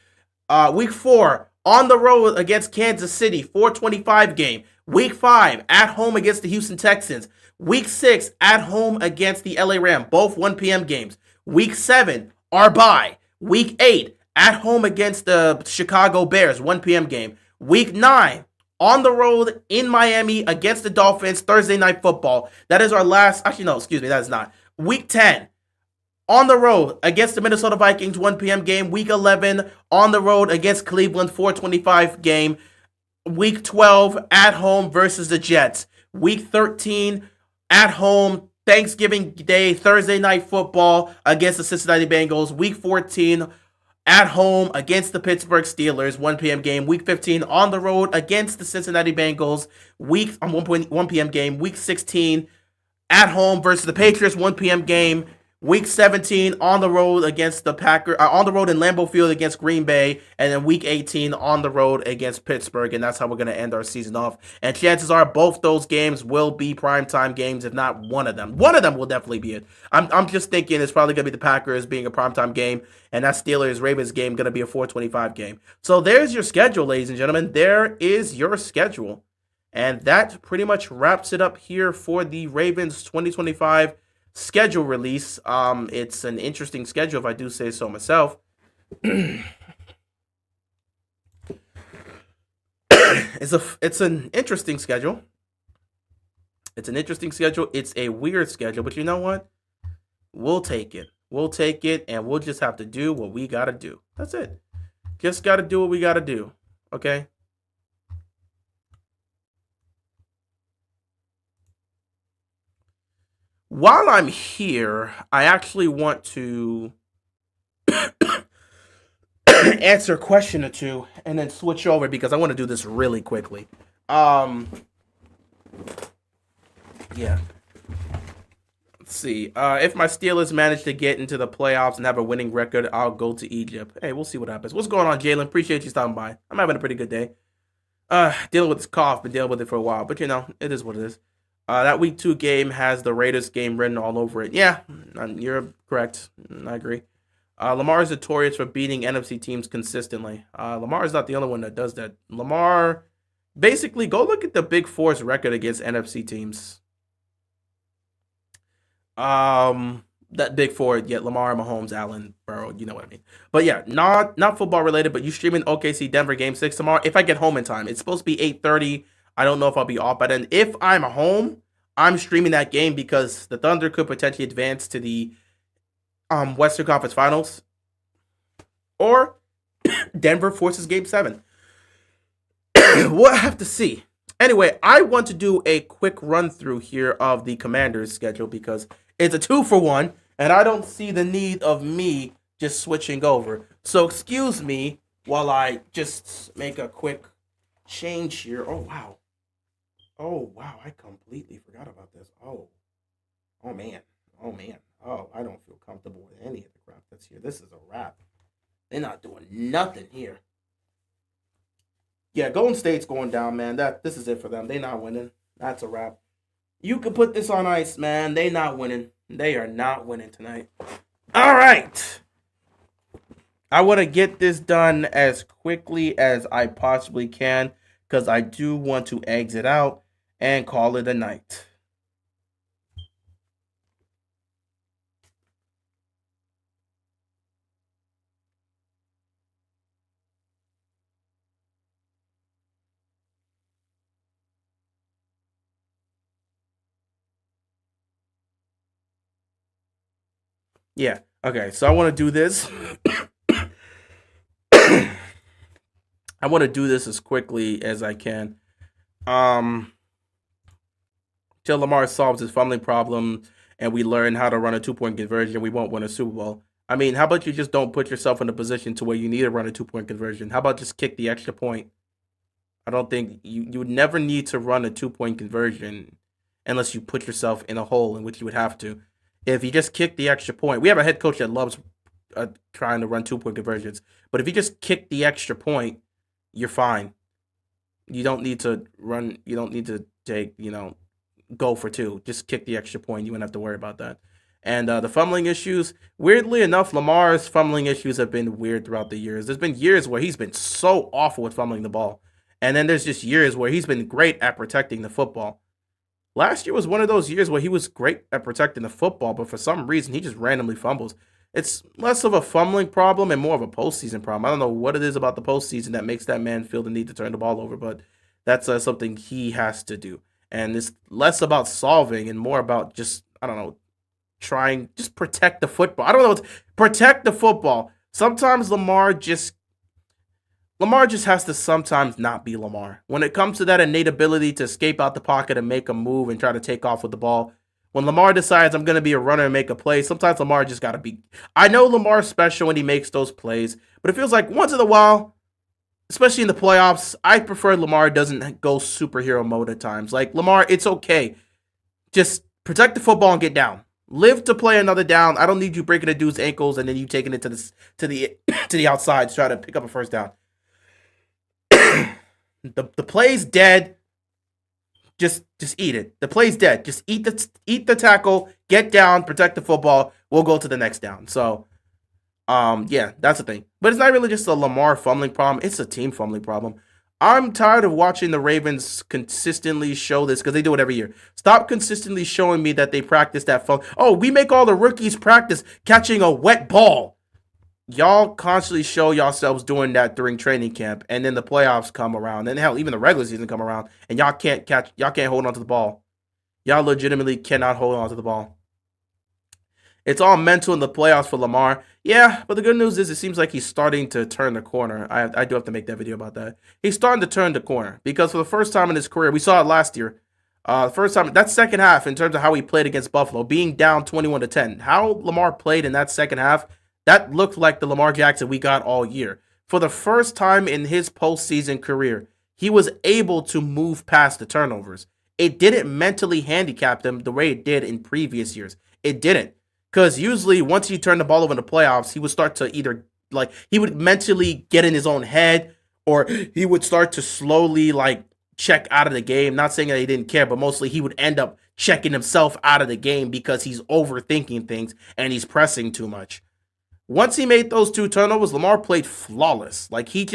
[SPEAKER 1] Week 4, on the road against Kansas City, 425 game. Week 5, at home against the Houston Texans. Week 6, at home against the LA Rams, both 1 p.m. games. Week 7, our bye. Week 8, at home against the Chicago Bears, 1 p.m. game. Week 9, on the road in Miami against the Dolphins, Thursday Night Football. That is our last, that is not. Week 10, on the road against the Minnesota Vikings, 1 p.m. game. Week 11, on the road against Cleveland, 425 game. Week 12, at home versus the Jets. Week 13, at home, Thanksgiving Day, Thursday Night Football against the Cincinnati Bengals. Week 14, at home against the Pittsburgh Steelers, 1 p.m. game. Week 15, on the road against the Cincinnati Bengals, 1 p.m. game. Week 16, at home versus the Patriots, 1 p.m. game. Week 17, on the road against the Packers, on the road in Lambeau Field against Green Bay, and then Week 18 on the road against Pittsburgh, and that's how we're going to end our season off. And chances are both those games will be primetime games, if not one of them. One of them will definitely be it. I'm just thinking it's probably going to be the Packers being a primetime game, and that Steelers-Ravens game going to be a 425 game. So there's your schedule, ladies and gentlemen. There is your schedule. And that pretty much wraps it up here for the Ravens 2025 schedule release. It's an interesting schedule, if I do say so myself. It's an interesting schedule. It's a weird schedule, but you know what? We'll take it. And we'll just have to do what we gotta do. That's it. Just gotta do what we gotta do. Okay? While I'm here, I actually want to answer a question or two and then switch over because I want to do this really quickly. Yeah. Let's see. If my Steelers manage to get into the playoffs and have a winning record, I'll go to Egypt. Hey, we'll see what happens. What's going on, Jalen? Appreciate you stopping by. I'm having a pretty good day. Dealing with this cough, been dealing with it for a while, but you know, it is what it is. That Week 2 game has the Raiders game written all over it. Yeah, you're correct. I agree. Lamar is notorious for beating NFC teams consistently. Lamar is not the only one that does that. Lamar, basically, go look at the Big Four's record against NFC teams. That Big Four, Lamar, Mahomes, Allen, Burrow, you know what I mean. But yeah, not football related, but you streaming OKC Denver Game 6 tomorrow. If I get home in time, it's supposed to be 8:30. I don't know if I'll be off by then. If I'm home, I'm streaming that game because the Thunder could potentially advance to the Western Conference Finals. Or Denver forces Game 7. We'll have to see. Anyway, I want to do a quick run through here of the Commanders' schedule because it's a 2-for-1, and I don't see the need of me just switching over. So excuse me while I just make a quick change here. Oh, wow, I completely forgot about this. Oh man. Oh man. Oh, I don't feel comfortable with any of the crap that's here. This is a wrap. They're not doing nothing here. Yeah, Golden State's going down, man. This is it for them. They not winning. That's a wrap. You could put this on ice, man. They not winning. They are not winning tonight. All right. I want to get this done as quickly as I possibly can because I do want to exit out and call it a night. Yeah. Okay. So I want to do this. I want to do this as quickly as I can. Um, till Lamar solves his fumbling problem and we learn how to run a 2 point conversion, we won't win a Super Bowl. I mean, how about you just don't put yourself in a position to where you need to run a 2 point conversion? How about just kick the extra point? I don't think you would never need to run a 2 point conversion unless you put yourself in a hole in which you would have to. If you just kick the extra point, we have a head coach that loves trying to run 2 point conversions, but if you just kick the extra point, you're fine. You don't need to run. You don't need to take go for two. Just kick the extra point. You wouldn't have to worry about that. And the fumbling issues, weirdly enough, Lamar's fumbling issues have been weird throughout the years. There's been years where he's been so awful with fumbling the ball. And then there's just years where he's been great at protecting the football. Last year was one of those years where he was great at protecting the football, but for some reason he just randomly fumbles. It's less of a fumbling problem and more of a postseason problem. I don't know what it is about the postseason that makes that man feel the need to turn the ball over, but that's something he has to do. And it's less about solving and more about just, I don't know, trying, just protect the football. I don't know, protect the football. Sometimes Lamar just has to sometimes not be Lamar. When it comes to that innate ability to escape out the pocket and make a move and try to take off with the ball, when Lamar decides I'm going to be a runner and make a play, sometimes Lamar just got to be. I know Lamar's special when he makes those plays, but it feels like once in a while, especially in the playoffs, I prefer Lamar doesn't go superhero mode at times. Like, Lamar, it's okay. Just protect the football and get down. Live to play another down. I don't need you breaking a dude's ankles and then you taking it to the outside to try to pick up a first down. The play's dead. Just eat it. The play's dead. Just eat the tackle, get down, protect the football. We'll go to the next down. So, yeah, that's the thing. But it's not really just a Lamar fumbling problem. It's a team fumbling problem. I'm tired of watching the Ravens consistently show this because they do it every year. Stop consistently showing me that they practice that fumble. Oh, we make all the rookies practice catching a wet ball. Y'all constantly show yourselves doing that during training camp, and then the playoffs come around, and hell, even the regular season come around, and y'all can't hold on to the ball. Y'all legitimately cannot hold on to the ball. It's all mental in the playoffs for Lamar. Yeah, but the good news is it seems like he's starting to turn the corner. I do have to make that video about that. He's starting to turn the corner because for the first time in his career, we saw it last year. The first time, that second half, in terms of how he played against Buffalo, being down 21-10, how Lamar played in that second half, that looked like the Lamar Jackson we got all year. For the first time in his postseason career, he was able to move past the turnovers. It didn't mentally handicap him the way it did in previous years. It didn't. Because usually once he turned the ball over in the playoffs, he would start to either, like, he would mentally get in his own head or he would start to slowly, like, check out of the game. Not saying that he didn't care, but mostly he would end up checking himself out of the game because he's overthinking things and he's pressing too much. Once he made those two turnovers, Lamar played flawless. Like, he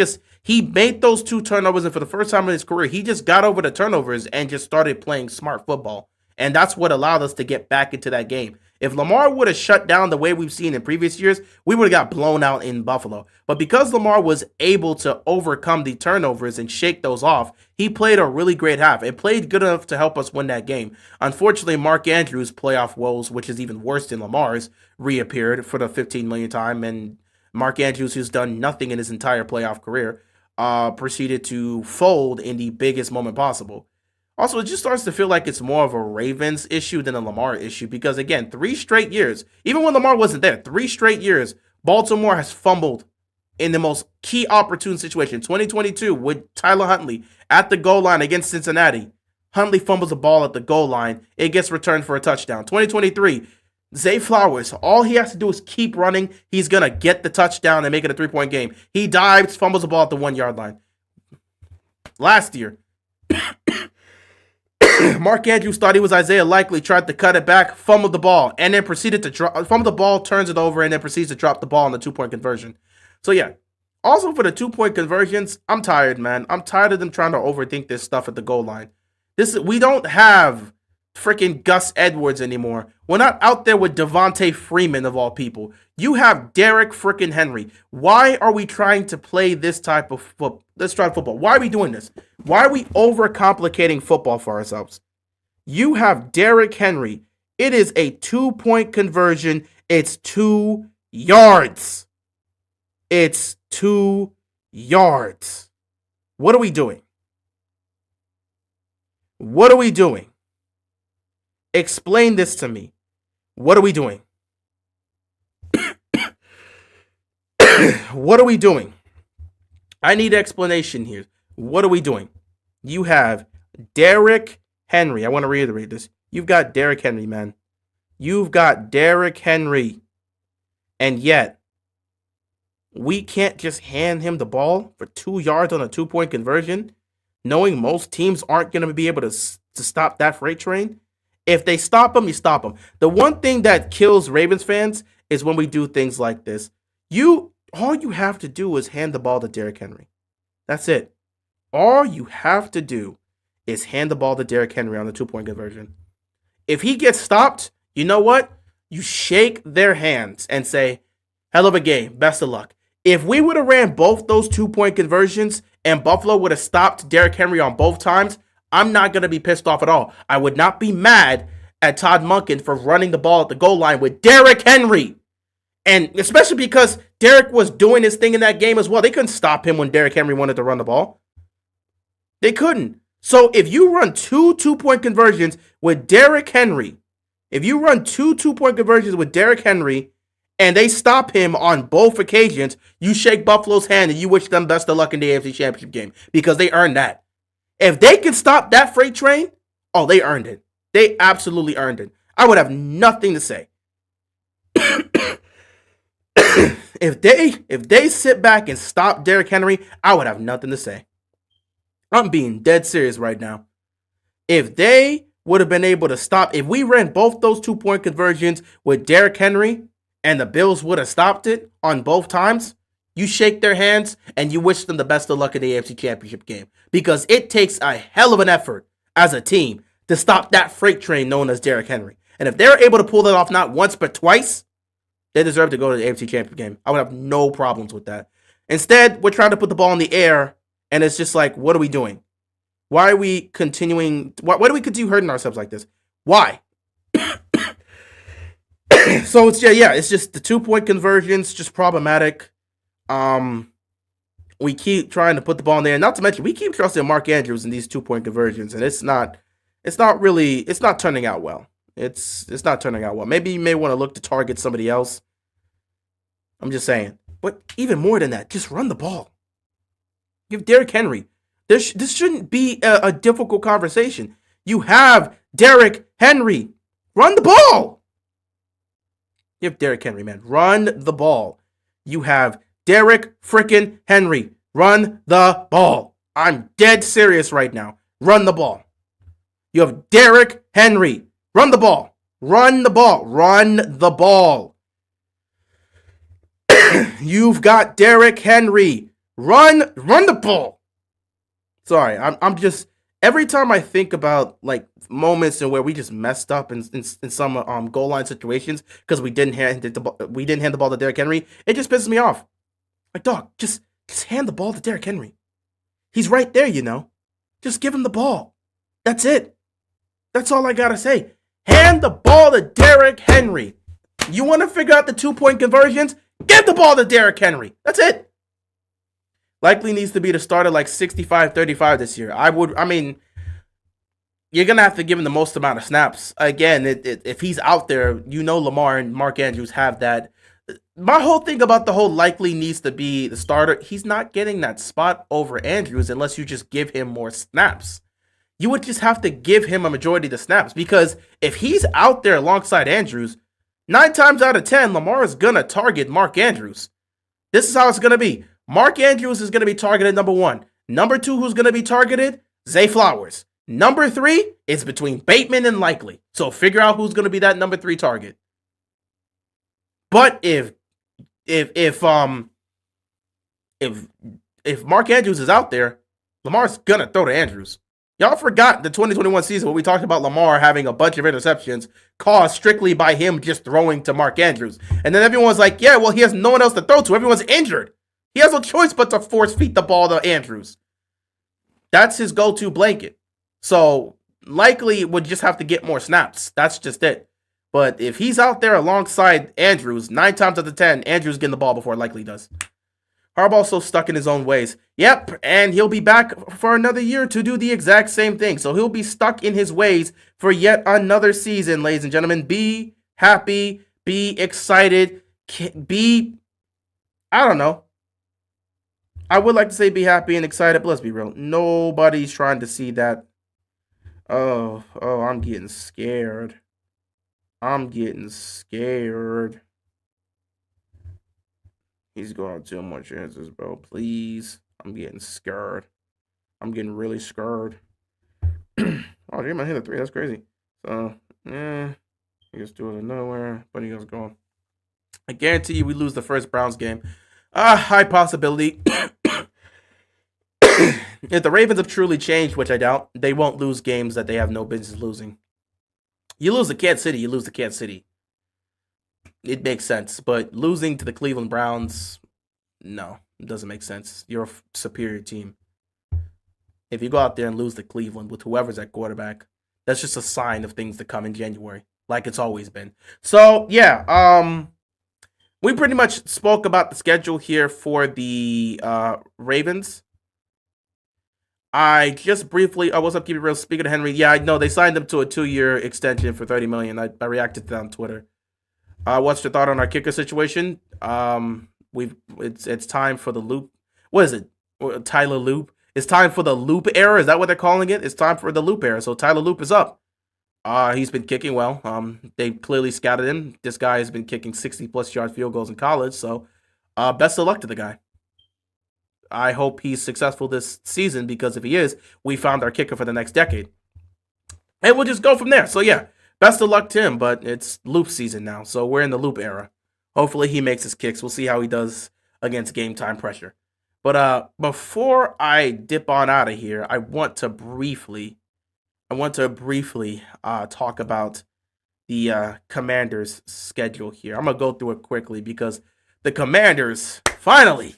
[SPEAKER 1] made those two turnovers, and for the first time in his career, he just got over the turnovers and just started playing smart football. And that's what allowed us to get back into that game. If Lamar would have shut down the way we've seen in previous years, we would have got blown out in Buffalo. But because Lamar was able to overcome the turnovers and shake those off, he played a really great half. It played good enough to help us win that game. Unfortunately, Mark Andrews' playoff woes, which is even worse than Lamar's, reappeared for the 15 millionth time. And Mark Andrews, who's done nothing in his entire playoff career, proceeded to fold in the biggest moment possible. Also, it just starts to feel like it's more of a Ravens issue than a Lamar issue because, again, 3 straight years, even when Lamar wasn't there, 3 straight years, Baltimore has fumbled in the most key opportune situation. 2022 with Tyler Huntley at the goal line against Cincinnati. Huntley fumbles the ball at the goal line. It gets returned for a touchdown. 2023, Zay Flowers, all he has to do is keep running. He's going to get the touchdown and make it a 3-point game. He dives, fumbles the ball at the 1-yard line. Last year, Mark Andrews thought he was Isaiah Likely, tried to cut it back, fumbled the ball, and then proceeded to fumble the ball, turns it over, and then proceeds to drop the ball on the 2-point conversion. So yeah, also for the 2-point conversions, I'm tired, man. I'm tired of them trying to overthink this stuff at the goal line. We don't have freaking Gus Edwards anymore. We're not out there with Devontae Freeman of all people. You have Derrick freaking Henry. Why are we trying to play this type of football? Why are we doing this? Why are we overcomplicating football for ourselves? You have Derrick Henry. It is a 2-point conversion. It's 2 yards. It's 2 yards. What are we doing? What are we doing? Explain this to me. What are we doing? What are we doing? I need explanation here. What are we doing? You have Derrick Henry. I want to reiterate this. You've got Derrick Henry, man. You've got Derrick Henry. And yet, we can't just hand him the ball for 2 yards on a 2-point conversion, knowing most teams aren't going to be able to stop that freight train. If they stop him, you stop him. The one thing that kills Ravens fans is when we do things like this. All you have to do is hand the ball to Derrick Henry. That's it. All you have to do is hand the ball to Derrick Henry on the 2-point conversion. If he gets stopped, you know what? You shake their hands and say, hell of a game, best of luck. If we would have ran both those 2-point conversions and Buffalo would have stopped Derrick Henry on both times, I'm not going to be pissed off at all. I would not be mad at Todd Monken for running the ball at the goal line with Derrick Henry. And especially because Derrick was doing his thing in that game as well. They couldn't stop him when Derrick Henry wanted to run the ball. They couldn't. So if you run 2 2-point conversions with Derrick Henry, if you run 2 2-point conversions with Derrick Henry and they stop him on both occasions, you shake Buffalo's hand and you wish them best of luck in the AFC Championship game because they earned that. If they can stop that freight train, oh, they earned it. They absolutely earned it. I would have nothing to say. If they sit back and stop Derrick Henry, I would have nothing to say. I'm being dead serious right now. If they would have been able to stop, if we ran both those 2-point conversions with Derrick Henry and the Bills would have stopped it on both times, you shake their hands and you wish them the best of luck in the AFC Championship game because it takes a hell of an effort as a team to stop that freight train known as Derrick Henry. And if they're able to pull that off not once but twice, they deserve to go to the AFC Championship game. I would have no problems with that. Instead, we're trying to put the ball in the air, and it's just like, what are we doing? Why are we continuing? Why do we continue hurting ourselves like this? Why? So it's just the 2-point conversions, just problematic. We keep trying to put the ball in there. Not to mention, we keep trusting Mark Andrews in these 2-point conversions, and it's not turning out well. It's not turning out well. Maybe you may want to look to target somebody else. I'm just saying. But even more than that, just run the ball. Give Derrick Henry. This shouldn't be a difficult conversation. You have Derrick Henry. Run the ball. Give Derrick Henry, man. Run the ball. You have Derrick freaking Henry. Run the ball. I'm dead serious right now. Run the ball. You have Derrick Henry. Run the ball. Run the ball. Run the ball. You've got Derrick Henry. Run the ball. Sorry, I'm just every time I think about like moments in where we just messed up in some goal line situations because we didn't hand the ball to Derrick Henry, it just pisses me off. Like, dog, just hand the ball to Derrick Henry. He's right there, you know. Just give him the ball. That's it. That's all I gotta say. Hand the ball to Derrick Henry. You want to figure out the 2-point conversions? Give the ball to Derrick Henry. That's it. Likely needs to be the starter like 65-35 this year. You're going to have to give him the most amount of snaps. Again, if he's out there, you know Lamar and Mark Andrews have that. My whole thing about the whole likely needs to be the starter, he's not getting that spot over Andrews unless you just give him more snaps. You would just have to give him a majority of the snaps because if he's out there alongside Andrews, 9 times out of 10, Lamar is going to target Mark Andrews. This is how it's going to be. Mark Andrews is going to be targeted number 1. Number 2, who's going to be targeted? Zay Flowers. Number 3 is between Bateman and Likely. So figure out who's going to be that number 3 target. But if Mark Andrews is out there, Lamar's going to throw to Andrews. Y'all forgot the 2021 season when we talked about Lamar having a bunch of interceptions caused strictly by him just throwing to Mark Andrews. And then everyone's like, yeah, well, he has no one else to throw to. Everyone's injured. He has no choice but to force feed the ball to Andrews. That's his go-to blanket. So Likely would just have to get more snaps. That's just it. But if he's out there alongside Andrews, 9 times out of 10, Andrews getting the ball before Likely does. Harbaugh's so stuck in his own ways. Yep, and he'll be back for another year to do the exact same thing. So he'll be stuck in his ways for yet another season, ladies and gentlemen. Be happy, be excited, I don't know. I would like to say be happy and excited, but let's be real. Nobody's trying to see that. Oh, I'm getting scared. He's going to 2 more chances, bro. Please. I'm getting scared. I'm getting really scared. Oh, J-Man hit a 3. That's crazy. So, he just do it nowhere. But he goes going. I guarantee you we lose the first Browns game. High possibility. If the Ravens have truly changed, which I doubt, they won't lose games that they have no business losing. You lose to Kansas City, you lose to Kansas City. It makes sense, but losing to the Cleveland Browns, no, it doesn't make sense. You're a superior team. If you go out there and lose to Cleveland with whoever's at quarterback, that's just a sign of things to come in January, like it's always been. So, yeah, we pretty much spoke about the schedule here for the Ravens. I just briefly, what's up, keep it real, speaking of Henry, yeah, I know they signed him to a 2-year extension for $30 million. I reacted to that on Twitter. What's your thought on our kicker situation? It's time for the loop. What is it? Tyler Loop. It's time for the loop era. Is that what they're calling it? It's time for the loop era. So Tyler Loop is up. He's been kicking well. They clearly scouted him. This guy has been kicking 60+ yard field goals in college. So best of luck to the guy. I hope he's successful this season because if he is, we found our kicker for the next decade. And we'll just go from there. So yeah. Best of luck to him, but it's loop season now, so we're in the loop era. Hopefully he makes his kicks. We'll see how he does against game time pressure. But before I dip on out of here, I want to briefly talk about the Commanders' schedule here. I'm going to go through it quickly because the Commanders, finally,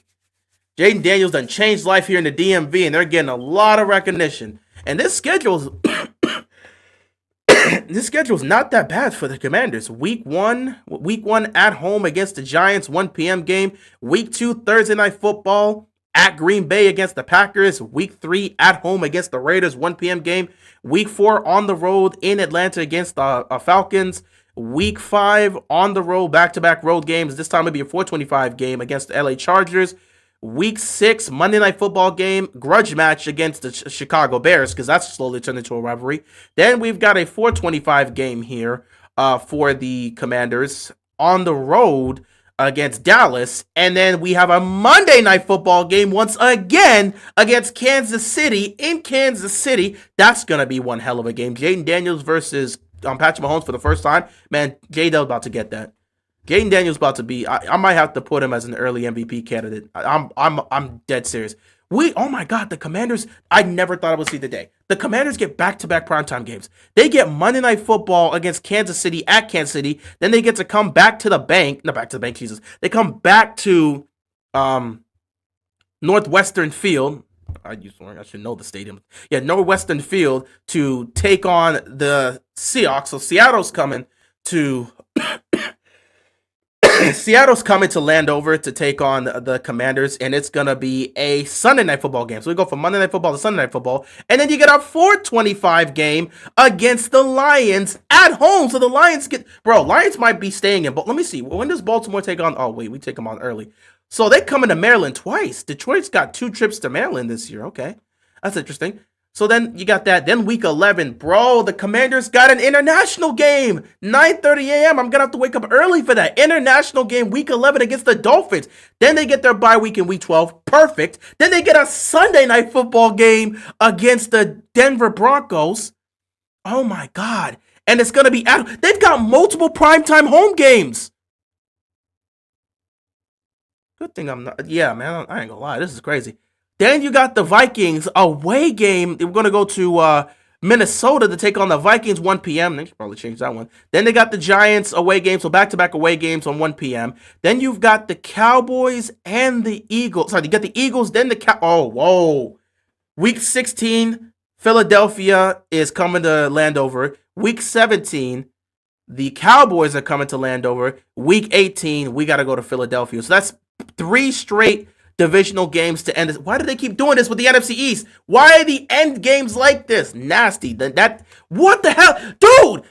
[SPEAKER 1] Jaden Daniels done changed life here in the DMV, and they're getting a lot of recognition. And this schedule's this schedule's not that bad for the Commanders. Week one at home against the Giants, 1 p.m. game. Week 2, Thursday Night Football at Green Bay against the Packers. Week 3 at home against the Raiders, 1 p.m. game. Week 4 on the road in Atlanta against the Falcons. Week 5 on the road, back-to-back road games. This time it'll be a 4:25 game against the LA Chargers. Week 6, Monday Night Football game, grudge match against the Chicago Bears, because that's slowly turned into a rivalry. Then we've got a 4:25 game here for the Commanders on the road against Dallas. And then we have a Monday Night Football game once again against Kansas City in Kansas City. That's going to be one hell of a game. Jaden Daniels versus Patrick Mahomes for the first time. Man, J-Dell's about to get that. Jaden Daniels about to be. I might have to put him as an early MVP candidate. I'm dead serious. Oh my God, the Commanders. I never thought I would see the day. The Commanders get back-to-back primetime games. They get Monday Night Football against Kansas City at Kansas City. Then they get to come back to the bank. No, back to the bank. Jesus. They come back to Northwestern Field. I should know the stadium. Yeah, Northwestern Field to take on the Seahawks. So Seattle's coming to. Seattle's coming to Landover to take on the Commanders, and it's going to be a Sunday Night Football game. So we go from Monday Night Football to Sunday Night Football, and then you get a 4:25 game against the Lions at home. So the Lions Lions might be staying in, but let me see. When does Baltimore take on? Oh, wait, we take them on early. So they come into Maryland twice. Detroit's got 2 trips to Maryland this year. Okay, that's interesting. So then you got that. Then week 11, bro, the Commanders got an international game. 9:30 a.m. I'm going to have to wake up early for that. International game week 11 against the Dolphins. Then they get their bye week in week 12. Perfect. Then they get a Sunday night football game against the Denver Broncos. Oh my God. And it's going to be they've got multiple primetime home games. Good thing I'm not. Yeah, man, I ain't gonna lie. This is crazy. Then you got the Vikings away game. We're going to go to Minnesota to take on the Vikings 1 p.m. They should probably change that one. Then they got the Giants away games, so back-to-back away games on 1 p.m. Then you've got the Cowboys and the Eagles. Sorry, you got the Eagles, then the Oh, whoa. Week 16, Philadelphia is coming to Landover. Week 17, the Cowboys are coming to Landover. Week 18, we got to go to Philadelphia. So that's 3 straight divisional games to end this. Why do they keep doing this with the NFC East? Why are the end games like this? Nasty. What the hell? Dude,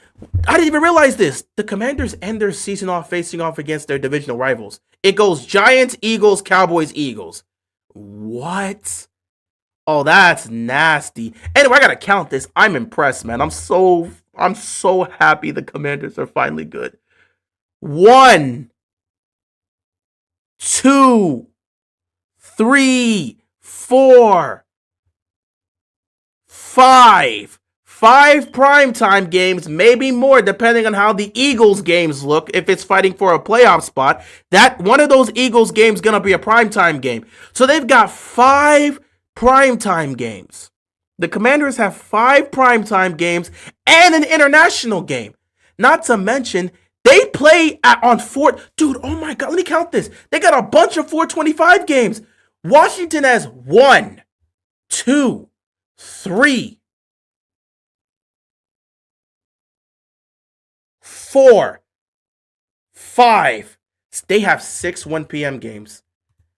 [SPEAKER 1] I didn't even realize this. The Commanders end their season off facing off against their divisional rivals. It goes Giants, Eagles, Cowboys, Eagles. What? Oh, that's nasty. Anyway, I gotta count this. I'm impressed, man. I'm so happy the Commanders are finally good. 1, 2, 3, 4, 5. 5 primetime games, maybe more, depending on how the Eagles games look. If it's fighting for a playoff spot, that one of those Eagles games gonna be a primetime game. So they've got 5 primetime games. The Commanders have 5 primetime games and an international game. Not to mention, they play on 4. Dude, oh my God, let me count this. They got a bunch of 425 games. Washington has 1, 2, 3, 4, 5. They have 6 1 p.m. games.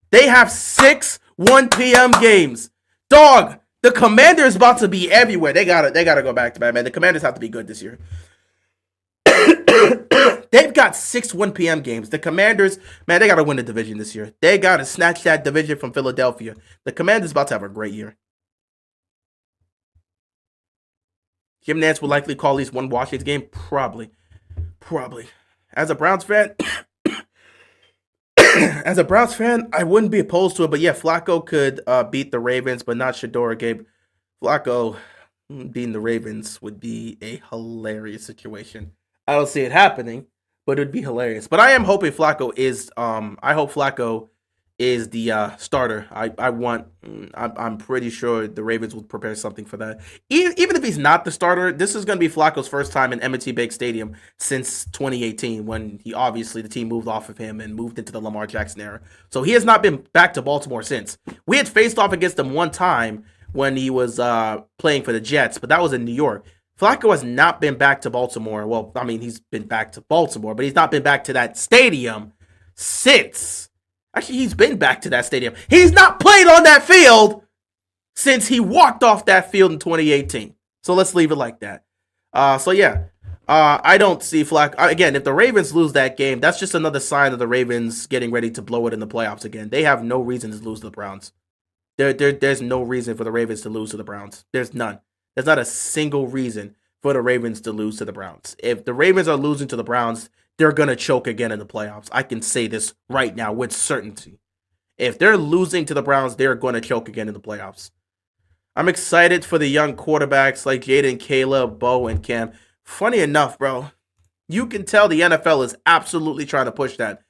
[SPEAKER 1] They have 6 1 p.m. games. Dog, the Commanders about to be everywhere. They gotta go back to back, man. The Commanders have to be good this year. They've got 6 1 p.m. games. The Commanders, man, they got to win the division this year. They got to snatch that division from Philadelphia. The Commanders about to have a great year. Jim Nantz will likely call at least one Washington game. Probably. As a Browns fan, I wouldn't be opposed to it. But yeah, Flacco could beat the Ravens, but not Shador. Gabe Flacco beating the Ravens would be a hilarious situation. I don't see it happening, but it would be hilarious. But I am hoping Flacco is. I hope Flacco is the starter. I'm pretty sure the Ravens will prepare something for that. Even if he's not the starter, this is going to be Flacco's first time in M&T Bank Stadium since 2018, when the team moved off of him and moved into the Lamar Jackson era. So he has not been back to Baltimore since. We had faced off against him one time when he was playing for the Jets, but that was in New York. Flacco has not been back to Baltimore. Well, I mean, he's been back to Baltimore, but he's not been back to that stadium since. Actually, he's been back to that stadium. He's not played on that field since he walked off that field in 2018. So let's leave it like that. I don't see Flacco. Again, if the Ravens lose that game, that's just another sign of the Ravens getting ready to blow it in the playoffs again. They have no reason to lose to the Browns. There's no reason for the Ravens to lose to the Browns. There's none. There's not a single reason for the Ravens to lose to the Browns. If the Ravens are losing to the Browns, they're going to choke again in the playoffs. I can say this right now with certainty. If they're losing to the Browns, they're going to choke again in the playoffs. I'm excited for the young quarterbacks like Jaden, Caleb, Bo, and Cam. Funny enough, bro, you can tell the NFL is absolutely trying to push that.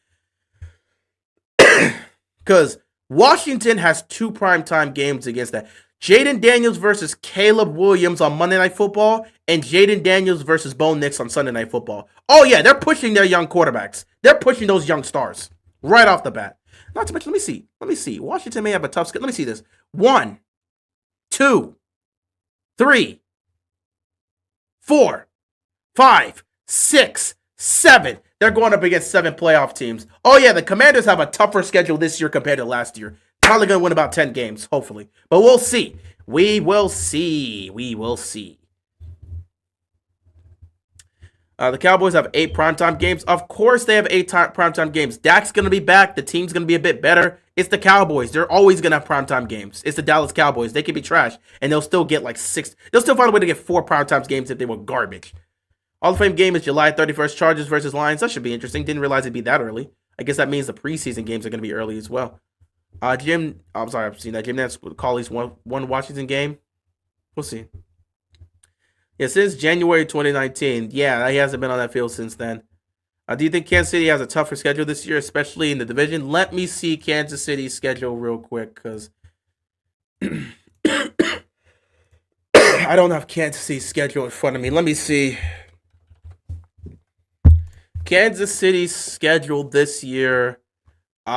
[SPEAKER 1] Because Washington has 2 primetime games against that. Jaden Daniels versus Caleb Williams on Monday Night Football, and Jaden Daniels versus Bo Nix on Sunday Night Football. Oh yeah, they're pushing their young quarterbacks. They're pushing those young stars right off the bat. Not to mention, let me see. Washington may have a tough schedule. Let me see this. 1, 2, 3, 4, 5, 6, 7. They're going up against 7 playoff teams. Oh yeah, the Commanders have a tougher schedule this year compared to last year. Probably going to win about 10 games, hopefully. But we'll see. We will see. The Cowboys have 8 primetime games. Of course, they have 8 primetime games. Dak's going to be back. The team's going to be a bit better. It's the Cowboys. They're always going to have primetime games. It's the Dallas Cowboys. They can be trash, and they'll still get like 6. They'll still find a way to get 4 primetime games if they were garbage. Hall of Fame game is July 31st. Chargers versus Lions. That should be interesting. Didn't realize it'd be that early. I guess that means the preseason games are going to be early as well. I'm sorry, I've seen that. Jim Nance would call these one Washington game. We'll see. Yeah, since January 2019. Yeah, he hasn't been on that field since then. Do you think Kansas City has a tougher schedule this year, especially in the division? Let me see Kansas City's schedule real quick, because I don't have Kansas City's schedule in front of me. Let me see. Kansas City's schedule this year. They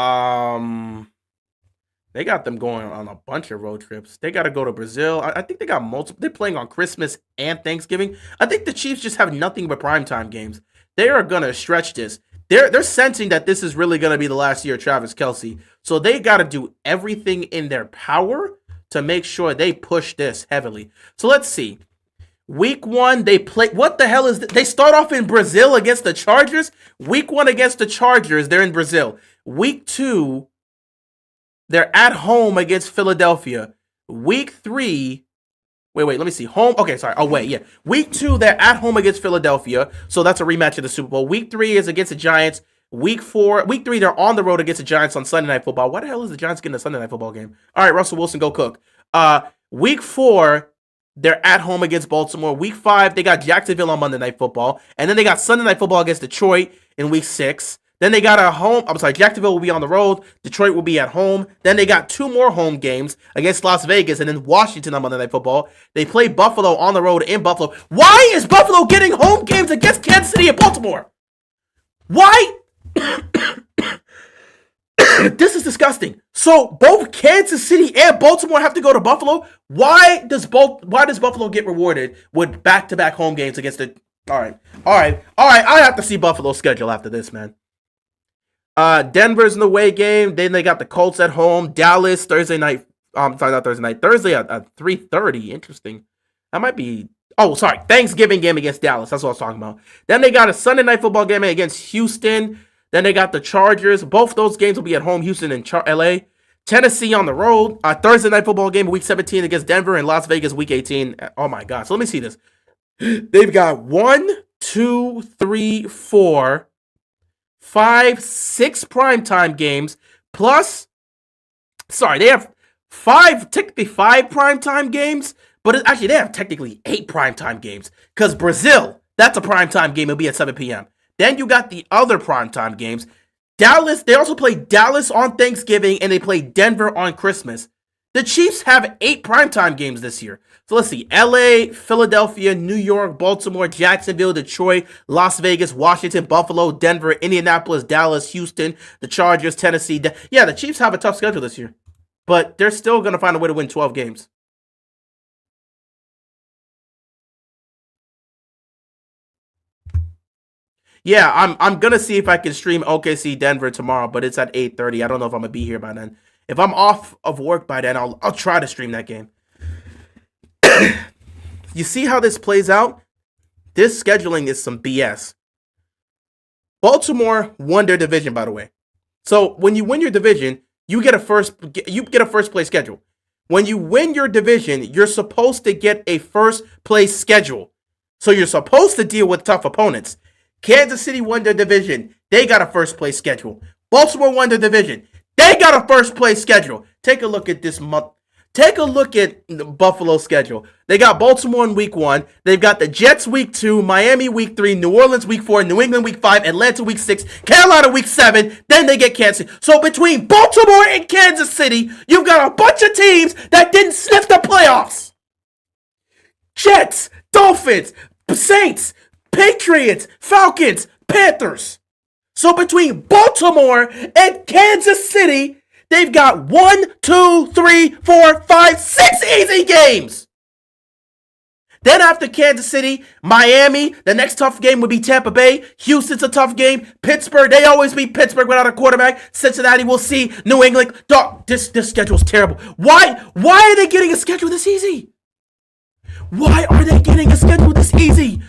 [SPEAKER 1] got them going on a bunch of road trips. They got to go to Brazil. I think they got multiple. They're playing on Christmas and Thanksgiving. I think the Chiefs just have nothing but primetime games. They are going to stretch this. They're sensing that this is really going to be the last year of Travis Kelce. So they got to do everything in their power to make sure they push this heavily. So let's see. Week 1, they play. What the hell is this? They start off in Brazil against the Chargers. Week 1 against the Chargers, they're in Brazil. Week 2, they're at home against Philadelphia. Week 3, wait, let me see. Home, okay, sorry. Oh, wait, yeah. Week 2, they're at home against Philadelphia. So that's a rematch of the Super Bowl. Week 3 is against the Giants. Week 3, they're on the road against the Giants on Sunday Night Football. Why the hell is the Giants getting a Sunday Night Football game? All right, Russell Wilson, go cook. Week 4, they're at home against Baltimore. Week 5, they got Jacksonville on Monday Night Football. And then they got Sunday Night Football against Detroit in Week 6. Then they got Jacksonville will be on the road. Detroit will be at home. Then they got 2 more home games against Las Vegas and then Washington on Monday Night Football. They play Buffalo on the road in Buffalo. Why is Buffalo getting home games against Kansas City and Baltimore? Why? This is disgusting. So both Kansas City and Baltimore have to go to Buffalo. Why does Buffalo get rewarded with back-to-back home games against the? All right. I have to see Buffalo's schedule after this, man. Denver's in the away game. Then they got the Colts at home. Dallas Thursday night. Sorry, not Thursday night. Thursday at 3:30. Interesting. That might be. Oh, sorry. Thanksgiving game against Dallas. That's what I was talking about. Then they got a Sunday night football game against Houston. Then they got the Chargers. Both those games will be at home. Houston and LA. Tennessee on the road. Thursday night football game week 17 against Denver, and Las Vegas week 18. Oh my God. So let me see this. They've got 1, 2, 3, 4, 5, 6 primetime games. Plus, sorry, they have technically 5 primetime games, but actually they have technically 8 primetime games. Because Brazil, that's a primetime game. It'll be at 7 p.m. Then you got the other primetime games. Dallas, they also play Dallas on Thanksgiving, and they play Denver on Christmas. The Chiefs have 8 primetime games this year. So let's see. LA, Philadelphia, New York, Baltimore, Jacksonville, Detroit, Las Vegas, Washington, Buffalo, Denver, Indianapolis, Dallas, Houston, the Chargers, Tennessee. Yeah, the Chiefs have a tough schedule this year. But they're still going to find a way to win 12 games. Yeah, I'm gonna see if I can stream OKC Denver tomorrow, but it's at 8:30. I don't know if I'm gonna be here by then. If I'm off of work by then, I'll try to stream that game. You see how this plays out? This scheduling is some BS. Baltimore won their division, by the way. So when you win your division, you get a first place schedule. When you win your division, you're supposed to get a first place schedule. So you're supposed to deal with tough opponents. Kansas City won their division. They got a first place schedule. Baltimore won their division. They got a first place schedule. Take a look at this month. Take a look at the Buffalo schedule. They got Baltimore in week 1. They've got the Jets week 2, Miami week 3, New Orleans week 4, New England week 5, Atlanta week 6, Carolina week 7. Then they get Kansas City. So between Baltimore and Kansas City, you've got a bunch of teams that didn't sniff the playoffs. Jets, Dolphins, Saints, Patriots, Falcons, Panthers. So between Baltimore and Kansas City, they've got 1, 2, 3, 4, 5, 6 easy games. Then after Kansas City, Miami, the next tough game would be Tampa Bay. Houston's a tough game. Pittsburgh, they always beat Pittsburgh without a quarterback. Cincinnati, we'll see. New England, dog, this schedule's terrible. Why are they getting a schedule this easy? Why are they getting a schedule this easy?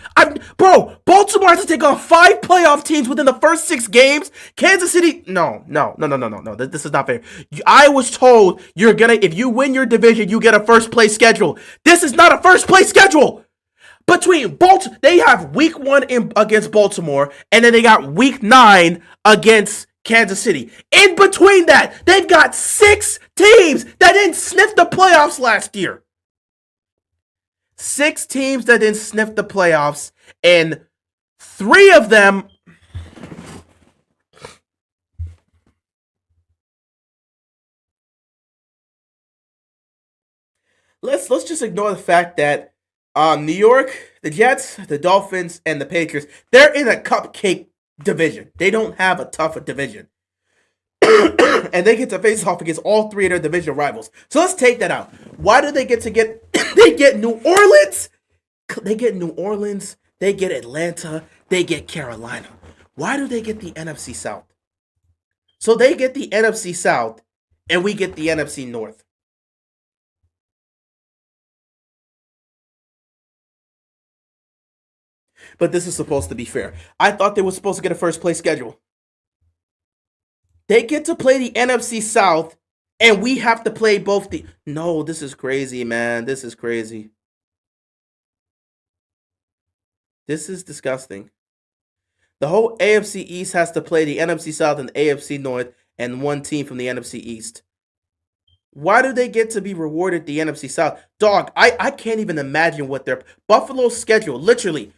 [SPEAKER 1] Bro, Baltimore has to take on 5 playoff teams within the first 6 games. Kansas City, no. This is not fair. I was told if you win your division, you get a first place schedule. This is not a first place schedule. Between they have week 1 against Baltimore, and then they got week 9 against Kansas City. In between that, they've got 6 teams that didn't sniff the playoffs last year. 6 teams that didn't sniff the playoffs, and 3 of them. Let's just ignore the fact that New York, the Jets, the Dolphins, and the Patriots, they're in a cupcake division. They don't have a tougher division. And they get to face off against all 3 of their division rivals. So let's take that out. Why do they get they get New Orleans? They get New Orleans, they get Atlanta, they get Carolina. Why do they get the NFC South? So they get the NFC South, and we get the NFC North. But this is supposed to be fair. I thought they were supposed to get a first place schedule. They get to play the NFC South, and we have to play both the. No, this is crazy, man. This is crazy. This is disgusting. The whole AFC East has to play the NFC South and the AFC North, and one team from the NFC East. Why do they get to be rewarded the NFC South? Dog, I can't even imagine what their Buffalo's schedule, literally.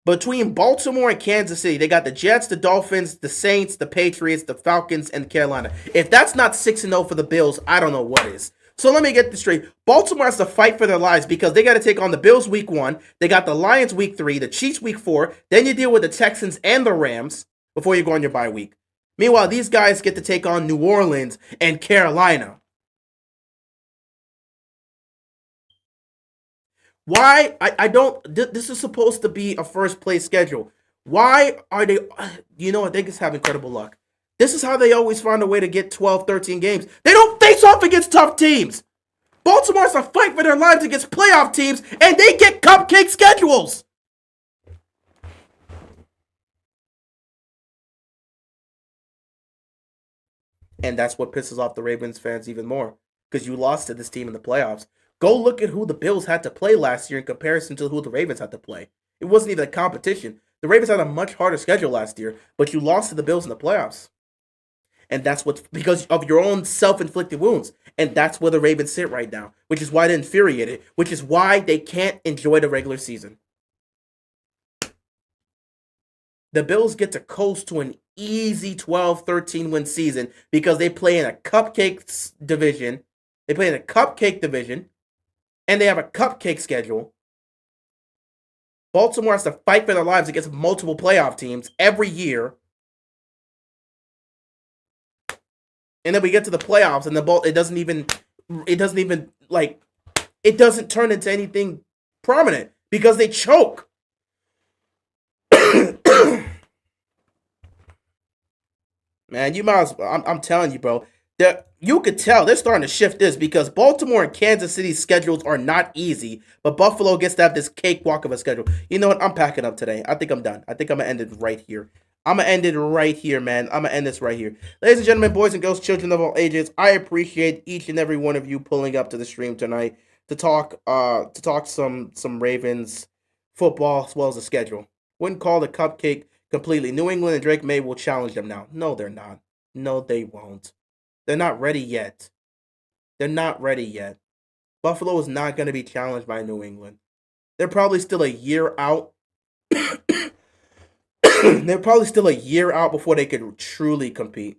[SPEAKER 1] Between Baltimore and Kansas City, they got the Jets, the Dolphins, the Saints, the Patriots, the Falcons, and Carolina. If that's not 6-0 for the Bills, I don't know what is. So let me get this straight. Baltimore has to fight for their lives because they got to take on the Bills week 1. They got the Lions week 3, the Chiefs week 4. Then you deal with the Texans and the Rams before you go on your bye week. Meanwhile, these guys get to take on New Orleans and Carolina. Why? I don't. This is supposed to be a first place schedule. Why are they? You know what? They just have incredible luck. This is how they always find a way to get 12, 13 games. They don't face off against tough teams. Baltimore has to fight for their lives against playoff teams, and they get cupcake schedules. And that's what pisses off the Ravens fans even more, because you lost to this team in the playoffs. Go look at who the Bills had to play last year in comparison to who the Ravens had to play. It wasn't even a competition. The Ravens had a much harder schedule last year, but you lost to the Bills in the playoffs. And that's because of your own self-inflicted wounds. And that's where the Ravens sit right now, which is why they're infuriated, which is why they can't enjoy the regular season. The Bills get to coast to an easy 12, 13 win season because they play in a cupcake division. They play in a cupcake division, and they have a cupcake schedule. Baltimore has to fight for their lives against multiple playoff teams every year. And then we get to the playoffs, and it doesn't turn into anything prominent because they choke. Man, you might as well, I'm telling you, bro. You could tell they're starting to shift this because Baltimore and Kansas City's schedules are not easy, but Buffalo gets to have this cakewalk of a schedule. You know what? I'm packing up today. I think I'm done. I think I'm going to end it right here. I'm going to end it right here, man. I'm going to end this right here. Ladies and gentlemen, boys and girls, children of all ages, I appreciate each and every one of you pulling up to the stream tonight to talk some Ravens football as well as the schedule. Wouldn't call the cupcake completely. New England and Drake May will challenge them now. No, they're not. No, they won't. They're not ready yet. They're not ready yet. Buffalo is not going to be challenged by New England. They're probably still a year out. They're probably still a year out before they could truly compete.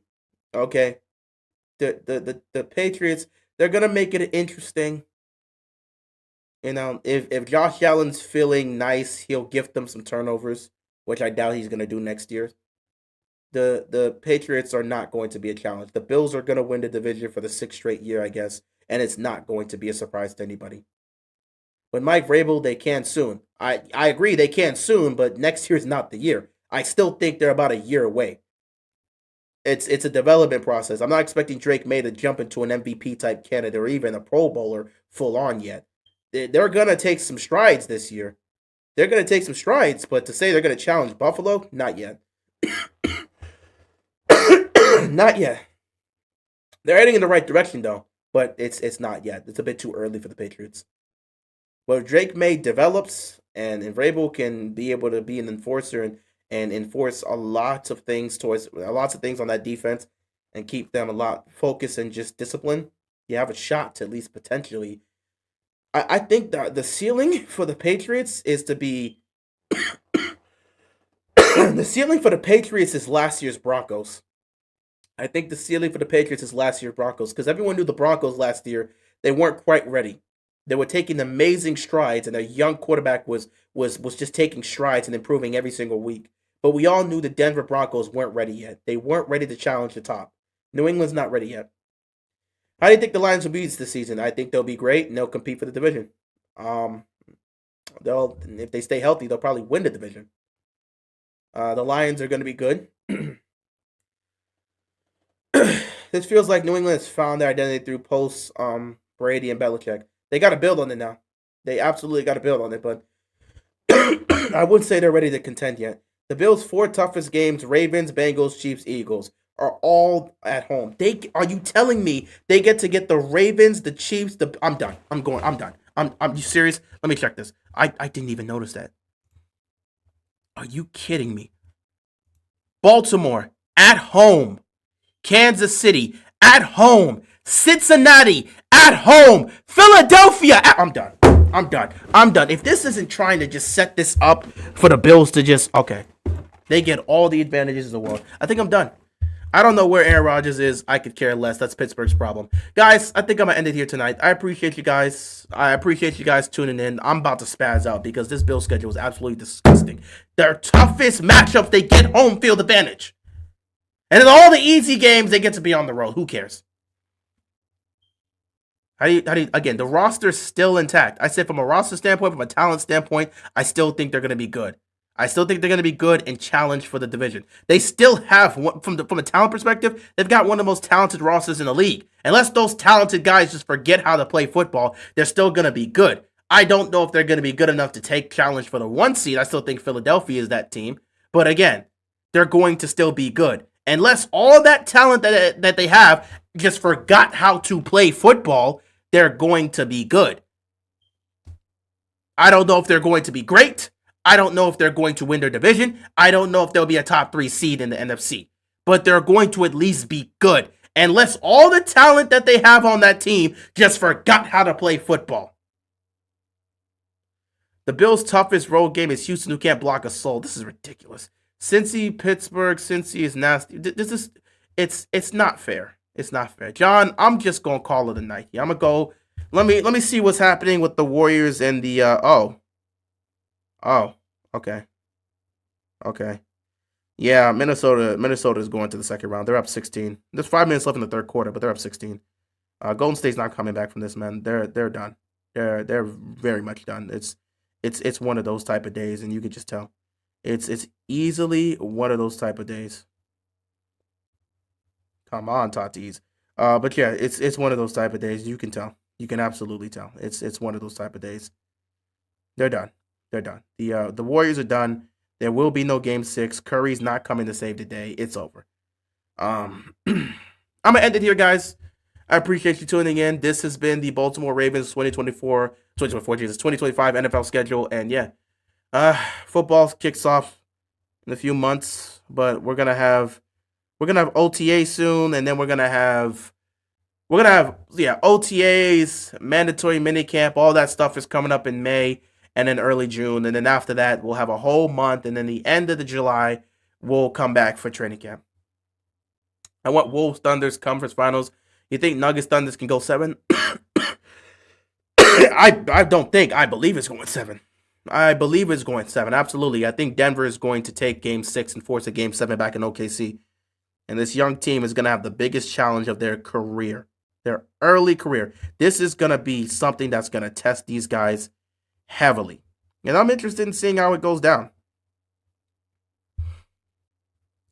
[SPEAKER 1] Okay? The Patriots, they're going to make it interesting. You know, if Josh Allen's feeling nice, he'll gift them some turnovers, which I doubt he's going to do next year. The Patriots are not going to be a challenge. The Bills are going to win the division for the 6th straight year, I guess, and it's not going to be a surprise to anybody. With Mike Vrabel, they can soon. I agree they can soon, but next year's not the year. I still think they're about a year away. It's a development process. I'm not expecting Drake May to jump into an MVP type candidate or even a Pro Bowler full on yet. they're gonna take some strides this year. They're gonna take some strides, but to say they're gonna challenge Buffalo, not yet. Not yet. They're heading in the right direction though, but it's not yet. It's a bit too early for the Patriots. But if Drake May develops and if Vrabel can be able to be an enforcer and enforce a lots of things on that defense and keep them a lot focused and just discipline, you have a shot to at least potentially. I think that the ceiling for the Patriots is to be the ceiling for the Patriots is last year's Broncos. I think the ceiling for the Patriots is last year's Broncos because everyone knew the Broncos last year they weren't quite ready. They were taking amazing strides, and their young quarterback was just taking strides and improving every single week. But we all knew the Denver Broncos weren't ready yet. They weren't ready to challenge the top. New England's not ready yet. How do you think the Lions will be this season? I think they'll be great and they'll compete for the division. Um, they'll if they stay healthy, they'll probably win the division. The Lions are going to be good. This feels like New England has found their identity through post Brady and Belichick. They got to build on it now. They absolutely got to build on it, but I wouldn't say they're ready to contend yet. The Bills' four toughest games: Ravens, Bengals, Chiefs, Eagles, are all at home. Are you telling me they get the Ravens, the Chiefs? I'm done. I'm done. I'm you serious? Let me check this. I didn't even notice that. Are you kidding me? Baltimore at home. Kansas City at home. Cincinnati at home. Philadelphia. I'm done. I'm done. I'm done. If this isn't trying to just set this up for the Bills to just, okay, they get all the advantages in the world. I think I'm done. I don't know where Aaron Rodgers is. I could care less. That's Pittsburgh's problem. Guys, I think I'm going to end it here tonight. I appreciate you guys. I appreciate you guys tuning in. I'm about to spaz out because this Bills schedule is absolutely disgusting. Their toughest matchups, they get home field advantage. And in all the easy games, they get to be on the road. Who cares? Again, the roster's still intact. I said from a roster standpoint, from a talent standpoint, I still think they're going to be good. I still think they're going to be good and challenge for the division. They still have, from a talent perspective, they've got one of the most talented rosters in the league. Unless those talented guys just forget how to play football, they're still going to be good. I don't know if they're going to be good enough to take challenge for the 1 seed. I still think Philadelphia is that team. But again, they're going to still be good. Unless all that talent that they have just forgot how to play football, they're going to be good. I don't know if they're going to be great. I don't know if they're going to win their division. I don't know if they'll be a top 3 seed in the NFC. But they're going to at least be good. Unless all the talent that they have on that team just forgot how to play football. The Bills' toughest road game is Houston, who can't block a soul. This is ridiculous. Cincy, Pittsburgh, Cincy is nasty. It's not fair. It's not fair. John, I'm just gonna call it a night. I'm gonna go. Let me see what's happening with the Warriors and the okay. Yeah, Minnesota is going to the second round. They're up 16. There's 5 minutes left in the third quarter, but they're up 16. Golden State's not coming back from this, man. They're done. They're very much done. It's one of those type of days, and you can just tell. It's easily one of those type of days. Come on, Tatis. But yeah, it's one of those type of days. You can tell. You can absolutely tell. It's one of those type of days. They're done. They're done. The Warriors are done. There will be no game 6. Curry's not coming to save the day. It's over. I'm gonna end it here, guys. I appreciate you tuning in. This has been the Baltimore Ravens 2025 NFL schedule, and yeah, football kicks off in a few months, but we're gonna have OTA soon, and then we're gonna have OTAs, mandatory minicamp, all that stuff is coming up in May and then early June, and then after that we'll have a whole month, and then the end of the July we'll come back for training camp. I want Wolves Thunder's conference finals. You think Nuggets Thunders can go 7? I don't think. I believe it's going 7. I believe it's going 7. Absolutely. I think Denver is going to take game 6 and force a game 7 back in OKC. And this young team is going to have the biggest challenge of their career, their early career. This is going to be something that's going to test these guys heavily. And I'm interested in seeing how it goes down.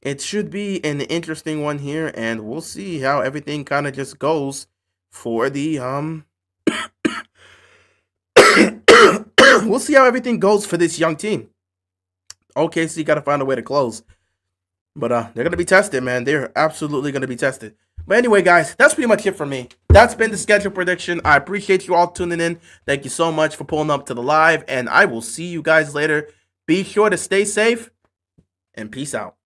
[SPEAKER 1] It should be an interesting one here, and we'll see how everything kind of just goes for the we'll see how everything goes for this young team. OKC got to find a way to close. But they're going to be tested, man. They're absolutely going to be tested. But anyway, guys, that's pretty much it for me. That's been the schedule prediction. I appreciate you all tuning in. Thank you so much for pulling up to the live. And I will see you guys later. Be sure to stay safe and peace out.